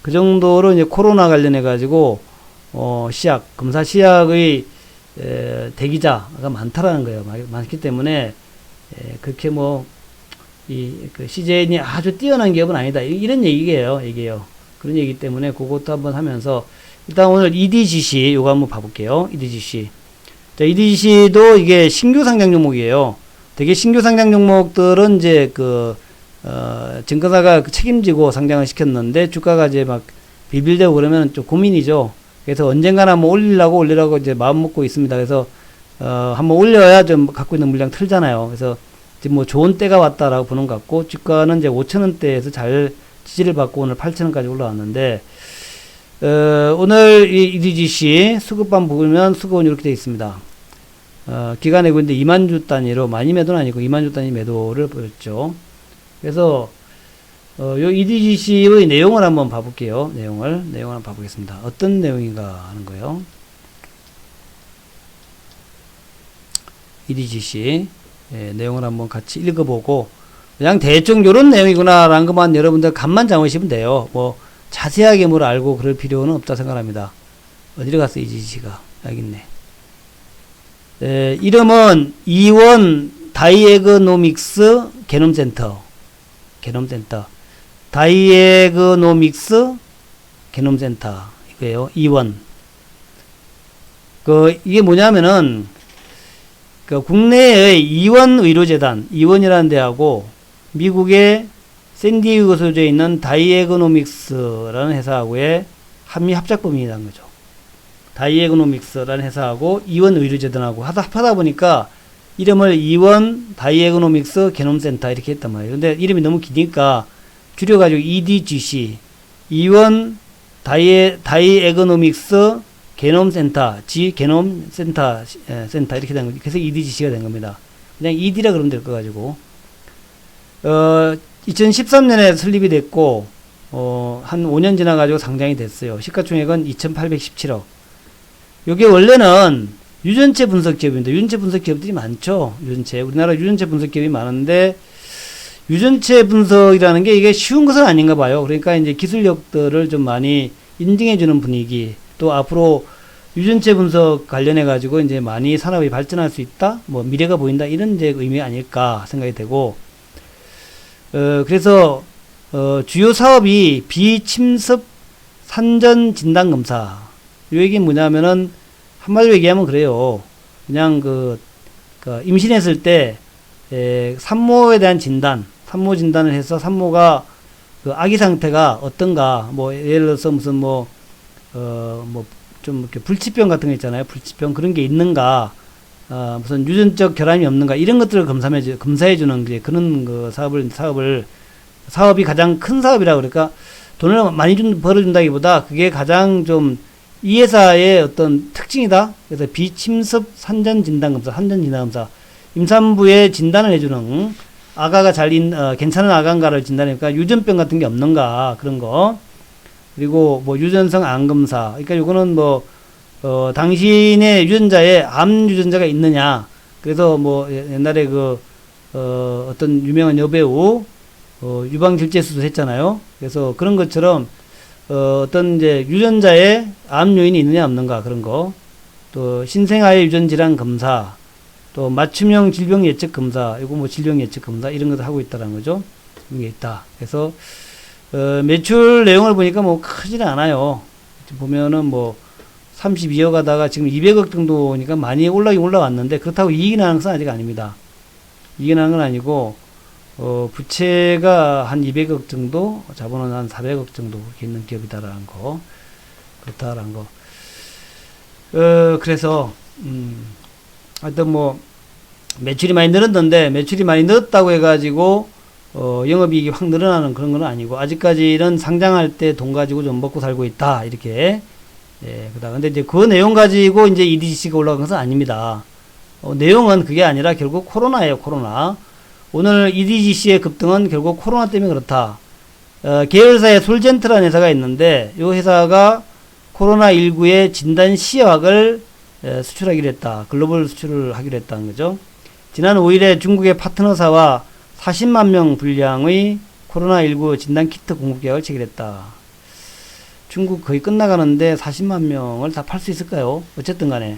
그 정도로 이제 코로나 관련해가지고, 검사 시약의, 대기자가 많다라는 거예요. 많기 때문에, 그렇게 뭐, 그 CJN이 아주 뛰어난 기업은 아니다. 이런 얘기예요. 그런 얘기 때문에 그것도 한번 하면서, 일단 오늘 EDGC, 요거 한번 봐볼게요. EDGC. 자, EDGC도 이게 신규 상장 종목이에요. 되게 신규 상장 종목들은 이제 증권사가 책임지고 상장을 시켰는데, 주가가 이제 막 비빌되고 그러면 좀 고민이죠. 그래서 언젠가는 한번 올리라고 이제 마음 먹고 있습니다. 그래서, 한번 올려야 좀 갖고 있는 물량 틀잖아요. 그래서 지금 뭐 좋은 때가 왔다라고 보는 것 같고, 주가는 이제 5,000원대에서 잘 지지를 받고 오늘 8,000원까지 올라왔는데, 오늘 이 EDGC 수급만 보면 수급은 이렇게 되어 있습니다. 기간 내고인데 2만 주 단위로, 많이 매도는 아니고 2만 주 단위 매도를 보였죠. 그래서 요 EDGC의 내용을 한번 봐볼게요. 내용을 한번 봐보겠습니다. 어떤 내용인가 하는 거예요. EDGC 내용을 한번 같이 읽어보고, 그냥 대충 요런 내용이구나 라는 것만 여러분들 감만 잡으시면 돼요. 뭐 자세하게 뭘 알고 그럴 필요는 없다 생각합니다. 어디로 갔어 EDGC가? 여기 있네. 이름은 이원 다이애그노믹스 게놈센터. 다이애그노믹스 게놈센터. 이거예요. 이원. 이게 뭐냐면은, 국내의 이원의료재단, 이원이라는 데하고, 미국의 샌디에이고 소재에 있는 다이애그노믹스라는 회사하고의 한미 합작법인이라는 거죠. 다이애그노믹스라는 회사하고 이원의료재단하고 합하다 보니까 이름을 이원 다이애그노믹스 게놈센터 이렇게 했단 말이에요. 근데 이름이 너무 기니까 줄여가지고 EDGC, 이원 다이애그노믹스 게놈센터, 게놈센터 이렇게 된 거죠. 그래서 EDGC가 된 겁니다. 그냥 ED라 그러면 될 거 가지고. 2013년에 설립이 됐고, 한 5년 지나가지고 상장이 됐어요. 시가총액은 2,817억. 요게 원래는 유전체 분석 기업입니다. 유전체 분석 기업들이 많죠. 우리나라 유전체 분석 기업이 많은데, 유전체 분석이라는 게 이게 쉬운 것은 아닌가 봐요. 그러니까 이제 기술력들을 좀 많이 인증해주는 분위기, 또 앞으로 유전체 분석 관련해가지고 이제 많이 산업이 발전할 수 있다? 뭐 미래가 보인다? 이런 이제 의미 아닐까 생각이 되고, 그래서, 주요 사업이 비침습 산전 진단 검사. 이 얘기는 뭐냐면은, 한마디로 얘기하면 그래요. 그냥 임신했을 때, 산모에 대한 산모 진단을 해서 산모가 아기 상태가 어떤가, 뭐, 예를 들어서 무슨 좀 이렇게 불치병 같은 거 있잖아요. 불치병 그런 게 있는가, 무슨 유전적 결함이 없는가, 이런 것들을 검사해주는 그런 사업이 가장 큰 사업이라 그러니까 돈을 많이 벌어준다기보다 그게 가장 좀 이 회사의 어떤 특징이다. 그래서 비침습 산전 진단검사, 임산부의 진단을 해주는, 아가가 괜찮은 아가인가를 진단하니까 유전병 같은 게 없는가, 그런 거. 그리고 뭐 유전성 암 검사. 그러니까 요거는 당신의 유전자에 암 유전자가 있느냐. 그래서 뭐 옛날에 어떤 유명한 여배우 유방질제수술 했잖아요. 그래서 그런 것처럼 어떤 이제 유전자에 암 요인이 있느냐 없는가, 그런 거. 또 신생아의 유전질환 검사, 또 맞춤형 질병 예측 검사, 이거 뭐 질병 예측 검사 이런 것도 하고 있다라는 거죠. 이런 게 있다. 그래서 매출 내용을 보니까 뭐 크지는 않아요. 보면은 뭐 32억 하다가 지금 200억 정도니까 많이 올라왔는데, 그렇다고 이익이 나는 것은 아직 아닙니다. 이익이 나는 건 아니고, 부채가 한 200억 정도, 자본은 한 400억 정도 있는 기업이다라는 거. 그렇다라는 거. 그래서, 하여튼 뭐, 매출이 많이 늘었는데, 매출이 많이 늘었다고 해가지고, 영업이익이 확 늘어나는 그런 건 아니고, 아직까지는 상장할 때 돈 가지고 좀 먹고 살고 있다, 이렇게. 예, 근데 이제 그 내용 가지고 이제 EDGC가 올라간 것은 아닙니다. 내용은 그게 아니라 결국 코로나예요, 코로나. 오늘 EDGC의 급등은 결국 코로나 때문에 그렇다. 계열사에 솔젠트라는 회사가 있는데, 이 회사가 코로나19의 진단 시약을 수출하기로 했다. 글로벌 수출을 하기로 했다는 거죠. 지난 5일에 중국의 파트너사와 40만 명 분량의 코로나19 진단 키트 공급 계약을 체결했다. 중국 거의 끝나가는데 40만 명을 다 팔 수 있을까요? 어쨌든 간에.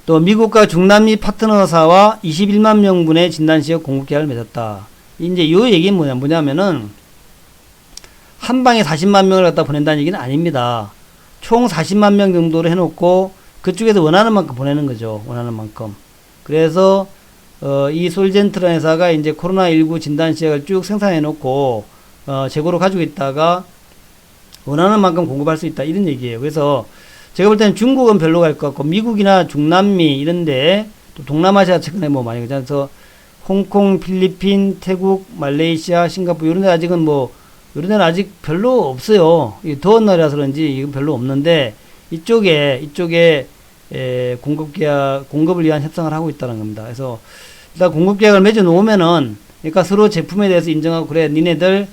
또 미국과 중남미 파트너사와 21만 명분의 진단시약 공급 계약을 맺었다. 이제 이 얘기는 뭐냐면은 한 방에 40만 명을 갖다 보낸다는 얘기는 아닙니다. 총 40만 명 정도로 해놓고 그쪽에서 원하는 만큼 보내는 거죠. 원하는 만큼. 그래서 이 솔젠트라는 회사가 이제 코로나19 진단시약을 쭉 생산해놓고 재고로 가지고 있다가 원하는 만큼 공급할 수 있다, 이런 얘기예요. 그래서 제가 볼 때는 중국은 별로 갈 것 같고, 미국이나 중남미 이런데, 또 동남아시아 최근에 뭐 많이 그래서 홍콩, 필리핀, 태국, 말레이시아, 싱가포르 이런 데 아직은 이런 데는 아직 별로 없어요. 더운 날이라서 그런지 이건 별로 없는데, 이쪽에 공급을 위한 협상을 하고 있다는 겁니다. 그래서 일단 공급 계약을 맺어 놓으면은, 그러니까 서로 제품에 대해서 인정하고, 그래, 니네들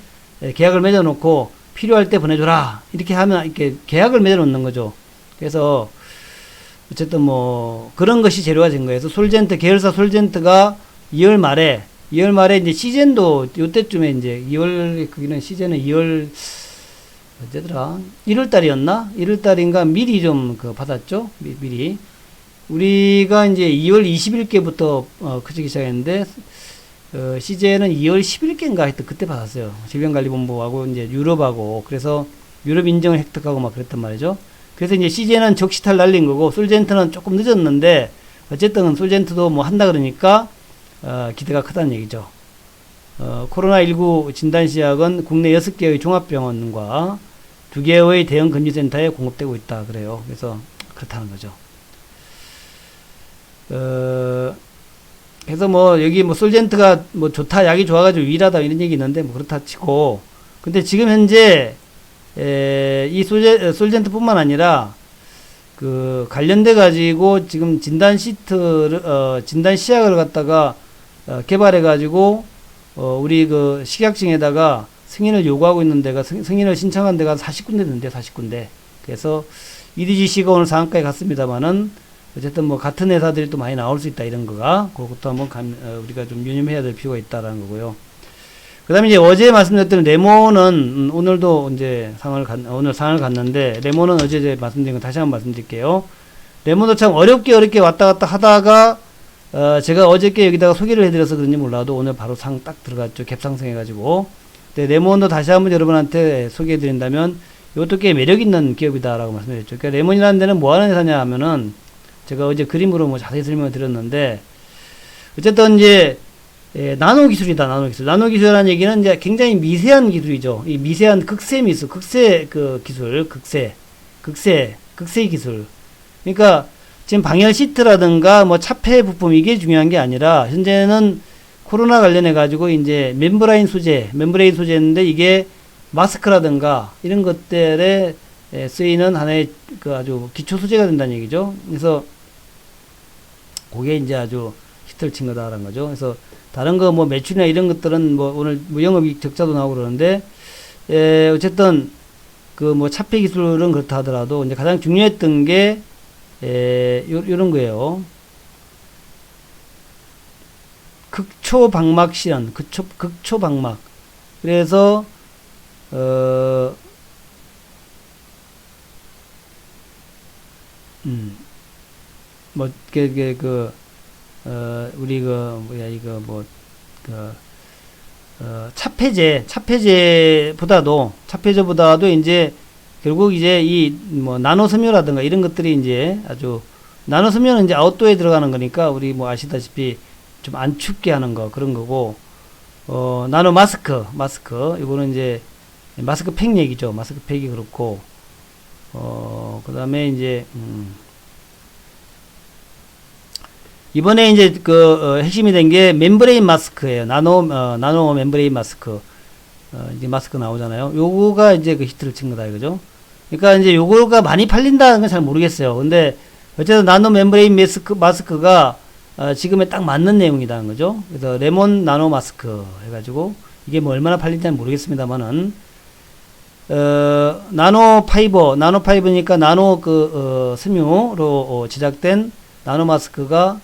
계약을 맺어 놓고 필요할 때 보내줘라. 이렇게 하면, 이렇게 계약을 맺어 놓는 거죠. 그래서 어쨌든 뭐 그런 것이 재료가 된 거예요. 그래서 솔젠트, 계열사 솔젠트가 2월 말에 이제 시즌도 요때쯤에 이제 2월, 거기는 시즌은 2월 언제더라? 1월 달이었나? 1월 달인가 미리 좀 받았죠? 미리. 우리가 이제 2월 20일께부터 그치기 시작했는데 시제는 2월 10일께인가 하여튼 그때 받았어요. 질병관리본부하고 이제 유럽하고. 그래서 유럽 인정을 획득하고 막 그랬단 말이죠. 그래서 이제 시제는 적시탈 날린 거고, 솔젠트는 조금 늦었는데 어쨌든 솔젠트도 뭐 한다 그러니까 기대가 크다는 얘기죠. 코로나19 진단시약은 국내 6개의 종합병원과 2개의 대형 근무센터에 공급되고 있다 그래요. 그래서 그렇다는 거죠. 그래서 뭐 여기 뭐 솔젠트가 뭐 좋다, 약이 좋아가지고 유일하다 이런 얘기 있는데 뭐 그렇다 치고, 근데 지금 현재 이 솔젠트뿐만 아니라 관련돼 가지고 지금 진단 시트를 진단 시약을 갖다가 개발해 가지고 우리 식약청에다가 승인을 요구하고 있는 데가, 승인을 신청한 데가 40군데 되는데, 40군데. 그래서 EDGC가 오늘 상한가에 갔습니다만은 어쨌든 뭐 같은 회사들이 또 많이 나올 수 있다, 이런 거가. 그것도 한번 우리가 좀 유념해야 될 필요가 있다라는 거고요. 그 다음에 이제 어제 말씀드렸던 레몬은 오늘도 이제 오늘 상을 갔는데, 레몬은 어제 이제 말씀드린 거 다시 한번 말씀드릴게요. 레몬도 참 어렵게 왔다 갔다 하다가 제가 어저께 여기다가 소개를 해드려서 그런지 몰라도 오늘 바로 상 딱 들어갔죠. 갭상승해가지고. 근데 레몬도 다시 한번 여러분한테 소개해드린다면 이것도 꽤 매력있는 기업이다라고 말씀드렸죠. 그러니까 레몬이라는 데는 뭐 하는 회사냐 하면은, 제가 어제 그림으로 뭐 자세히 설명을 드렸는데, 어쨌든 이제 나노 기술이다, 나노 기술. 나노 기술이라는 얘기는 이제 굉장히 미세한 기술이죠. 이 미세한 극세 미술, 극세 기술, 극세 기술. 그러니까 지금 방열 시트라든가 뭐 차폐 부품 이게 중요한 게 아니라, 현재는 코로나 관련해 가지고 이제 멤브레인 소재인데, 이게 마스크라든가 이런 것들에 쓰이는 하나의 아주 기초 소재가 된다는 얘기죠. 그래서 그게 이제 아주 히트를 친 거다라는 거죠. 그래서 다른 거 뭐 매출이나 이런 것들은 뭐 오늘 뭐 영업이익 적자도 나오고 그러는데, 어쨌든 뭐 차폐 기술은 그렇다 하더라도 이제 가장 중요했던 게 요런 거예요. 극초방막 실현, 극초방막. 그래서 뭐 우리 차폐제보다도 이제 결국 이제 이 뭐 나노섬유라든가 이런 것들이 이제 아주, 나노섬유는 이제 아웃도어에 들어가는 거니까 우리 뭐 아시다시피 좀 안 춥게 하는 거, 그런 거고, 나노 마스크 이거는 이제 마스크 팩 얘기죠. 마스크 팩이 그렇고, 그 다음에 이제 이번에 이제 핵심이 된 게 멤브레인 마스크예요. 나노 멤브레인 마스크. 이제 마스크 나오잖아요. 요거가 이제 히트를 친 거다, 이거죠. 그러니까 이제 요거가 많이 팔린다는 건 잘 모르겠어요. 근데 어쨌든 나노 멤브레인 마스크가 지금에 딱 맞는 내용이다는 거죠. 그래서 레몬 나노 마스크 해가지고, 이게 뭐 얼마나 팔린지는 모르겠습니다만은, 나노파이버니까 나노 섬유로 제작된 나노 마스크가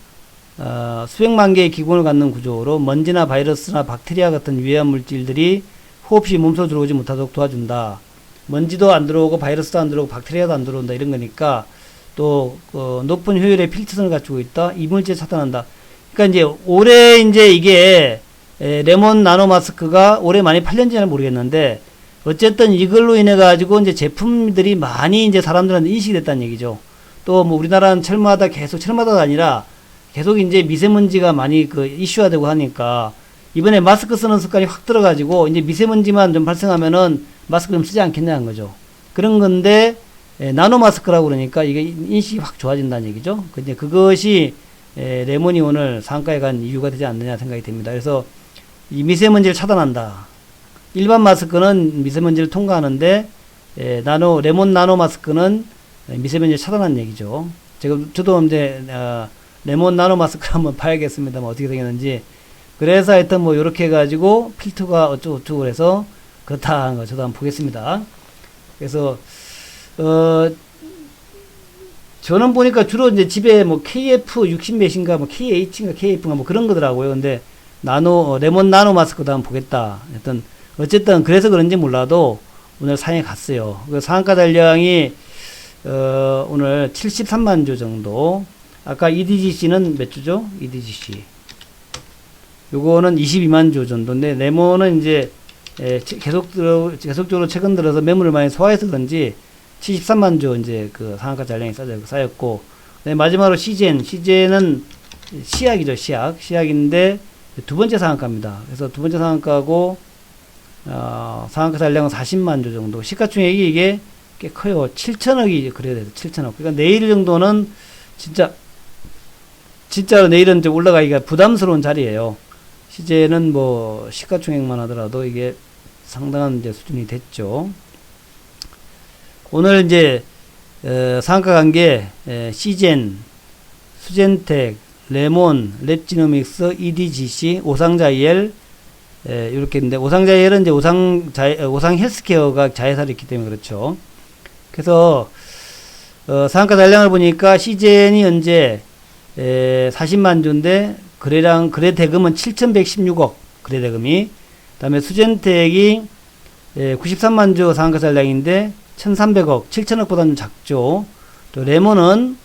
수백만 개의 기공을 갖는 구조로 먼지나 바이러스나 박테리아 같은 유해한 물질들이 호흡시 몸속으로 들어오지 못하도록 도와준다. 먼지도 안 들어오고 바이러스도 안 들어오고 박테리아도 안 들어온다, 이런 거니까. 또 높은 효율의 필터성을 갖추고 있다. 이물질 차단한다. 그러니까 이제 올해 이제 이게 레몬 나노 마스크가 올해 많이 팔렸는지 잘 모르겠는데, 어쨌든 이걸로 인해 가지고 이제 제품들이 많이 이제 사람들한테 인식이 됐다는 얘기죠. 또 뭐 우리나라는 철마다가 아니라 계속 이제 미세먼지가 많이 이슈화되고 하니까, 이번에 마스크 쓰는 습관이 확 들어가지고 이제 미세먼지만 좀 발생하면은 마스크 좀 쓰지 않겠냐는 거죠. 그런 건데, 나노 마스크라고 그러니까 이게 인식이 확 좋아진다는 얘기죠. 근데 그것이 레몬이 오늘 상가에 간 이유가 되지 않느냐 생각이 됩니다. 그래서 이 미세먼지를 차단한다. 일반 마스크는 미세먼지를 통과하는데, 레몬 나노 마스크는 미세먼지를 차단하는 얘기죠. 저도 이제, 레몬 나노 마스크를 한번 봐야겠습니다. 뭐 어떻게 생겼는지. 그래서 하여튼 뭐 요렇게 해가지고 필터가 어쩌고저쩌고 그래서 그렇다 하는 거 저도 한번 보겠습니다. 그래서, 저는 보니까 주로 이제 집에 뭐 KF 60 몇인가 뭐 KH인가 KF인가 뭐 그런 거더라고요. 근데 레몬 나노 마스크도 한번 보겠다. 하여튼, 어쨌든 그래서 그런지 몰라도 오늘 상에 갔어요. 그 상한가 달량이, 오늘 73만 주 정도. 아까 EDGC는 몇 주죠? EDGC. 요거는 22만 주 정도인데, 레몬은 이제, 계속적으로 최근 들어서 매물을 많이 소화해서 그런지 73만 주 이제 그 상한가 잔량이 쌓였고, 마지막으로 CJ는 시약이죠, 시약인데 두 번째 상한가입니다. 그래서 두 번째 상한가고, 상한가 잔량은 40만 주 정도. 시가총액이 이게 꽤 커요. 7천억이 그래야 돼요. 7천억. 그러니까 내일 정도는 진짜로 내일은 좀 올라가기가 부담스러운 자리예요. CJ는 뭐 시가총액만 하더라도 이게 상당한 이제 수준이 됐죠. 오늘 이제 상한가 관계 시젠, 수젠텍, 레몬, 랩지노믹스, EDGC, 오상자이엘 이렇게 있는데, 오상자이엘은 이제 오상 헬스케어가 자회사를 있기 때문에 그렇죠. 그래서 상한가 달량을 보니까 CJN이 현재 40만 주인데 거래 대금은 7,116억 거래 대금이. 그다음에 수젠텍이 93만 주 상한가 달량인데 1,300억, 7천억보다는 좀 작죠. 또 레몬은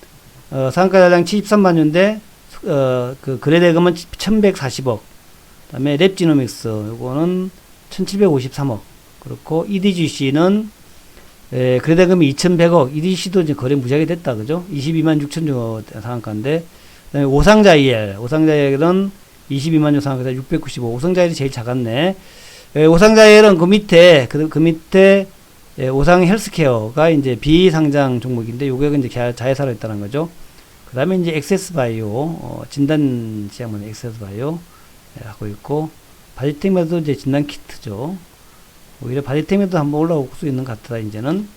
상한가 달량 73만 주인데 그 거래 대금은 1,140억. 그다음에 랩지노믹스 요거는 1,753억. 그렇고 EDGC는 거래 대금이 2,100억. EDGC도 이제 거래 무지하게 됐다, 그죠? 22만 6천 주 상한가인데. 그다음에 오상자이엘은 22만 주 상한가 695. 오상자이엘이 제일 작았네. 오상자이엘은 그 밑에 오상 헬스케어가 이제 비상장 종목인데, 요게 이제 자회사로 있다는 거죠. 그 다음에 이제 엑세스바이오, 진단시약만 엑세스바이오 하고 있고, 바디텍메도 이제 진단키트죠. 오히려 바디텍메도 한번 올라올 수 있는 것 같다, 이제는.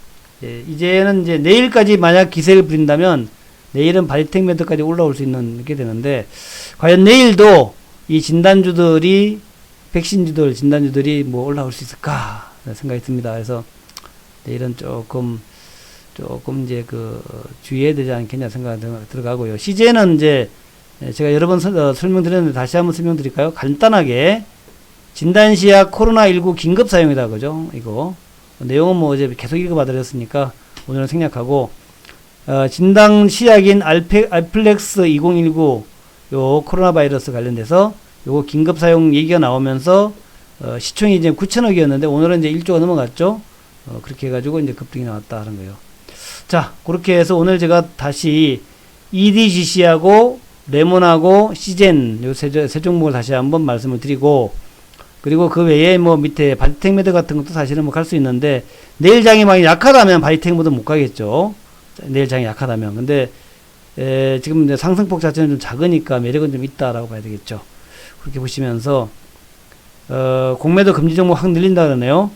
이제는 이제 내일까지 만약 기세를 부린다면, 내일은 바디텍메도까지 올라올 수 있는 게 되는데, 과연 내일도 이 진단주들이, 진단주들이 뭐 올라올 수 있을까 생각이 듭니다. 그래서 내일은 조금 이제 주의해야 되지 않겠냐 생각이 들어가고요. CJ는 이제 제가 여러 번 설명드렸는데 다시 한번 설명드릴까요? 간단하게 진단시약 코로나19 긴급 사용이다, 그죠? 이거 내용은 뭐 이제 계속 읽어봐드렸으니까 오늘은 생략하고, 진단시약인 알플렉스 2019 요 코로나 바이러스 관련돼서 요거 긴급 사용 얘기가 나오면서 시총이 이제 9천억이었는데 오늘은 이제 1조가 넘어갔죠. 그렇게 해가지고 이제 급등이 나왔다 하는 거예요. 자, 그렇게 해서 오늘 제가 다시 EDGC하고 레몬하고 시젠 요 세 종목을 다시 한번 말씀을 드리고, 그리고 그 외에 뭐 밑에 바디텍메드 같은 것도 사실은 뭐 갈 수 있는데, 내일 장이 많이 약하다면 바디텍메드 못 가겠죠. 내일 장이 약하다면. 근데 지금 이제 상승폭 자체는 좀 작으니까 매력은 좀 있다라고 봐야 되겠죠. 그렇게 보시면서 공매도 금지 종목 확 늘린다 그러네요.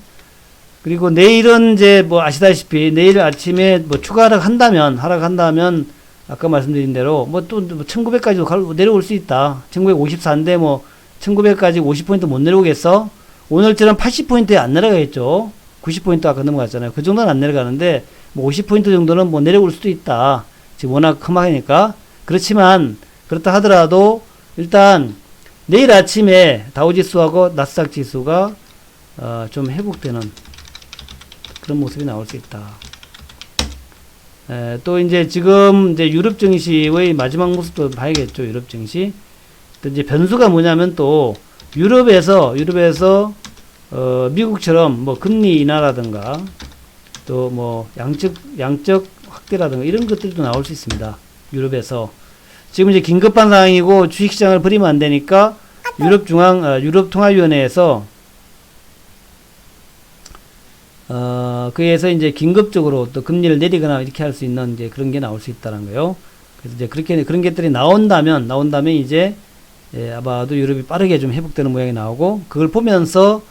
그리고 내일은 이제 뭐 아시다시피 내일 아침에 뭐 추가 하락한다면 아까 말씀드린 대로 뭐 또 1900까지도 내려올 수 있다. 1954인데 뭐 1900까지 50포인트 못 내려오겠어? 오늘처럼 80포인트에 안 내려가겠죠. 90포인트 아까 넘어갔잖아요. 그 정도는 안 내려가는데 뭐 50포인트 정도는 뭐 내려올 수도 있다. 지금 워낙 험하니까. 그렇지만 그렇다 하더라도 일단 내일 아침에 다우지수하고 나스닥 지수가 좀 회복되는 그런 모습이 나올 수 있다. 또 이제 지금 이제 유럽 증시의 마지막 모습도 봐야겠죠. 유럽 증시. 또 이제 변수가 뭐냐면 또 유럽에서 미국처럼 뭐 금리 인하라든가 또 뭐 양적 확대라든가 이런 것들도 나올 수 있습니다. 유럽에서 지금 이제 긴급한 상황이고 주식시장을 버리면 안 되니까 유럽 통화위원회에서 그래서 이제 긴급적으로 또 금리를 내리거나 이렇게 할 수 있는 이제 그런 게 나올 수 있다는 거예요. 그래서 이제 그런 것들이 나온다면 이제 아마도 유럽이 빠르게 좀 회복되는 모양이 나오고, 그걸 보면서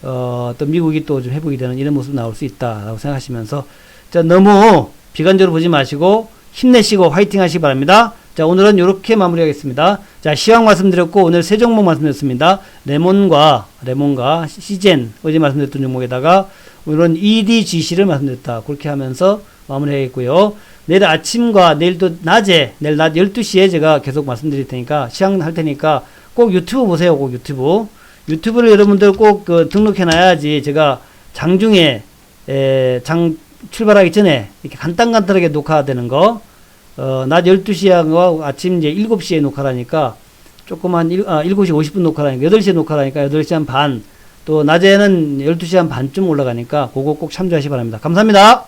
또 미국이 또 좀 회복이 되는 이런 모습이 나올 수 있다라고 생각하시면서, 자, 너무 비관적으로 보지 마시고 힘내시고 화이팅 하시기 바랍니다. 자, 오늘은 이렇게 마무리하겠습니다. 자, 시황 말씀드렸고 오늘 세 종목 말씀드렸습니다. 레몬과 시젠 어제 말씀드렸던 종목에다가 오늘은 EDGC를 말씀드렸다. 그렇게 하면서 마무리하겠고요. 내일 아침과 내일도 낮에 내일 낮 12시에 제가 계속 말씀드릴 테니까 시황 할 테니까 꼭 유튜브 보세요. 꼭 유튜브를 여러분들 꼭 등록해 놔야지 제가 장중에 장 출발하기 전에 이렇게 간단하게 녹화되는 거 낮 12시하고 아침 이제 7시에 녹화라니까 조그만 7시 50분 녹화라니까 8시에 녹화라니까 8시 한 반 또 낮에는 12시 한 반쯤 올라가니까 그거 꼭 참조하시기 바랍니다. 감사합니다.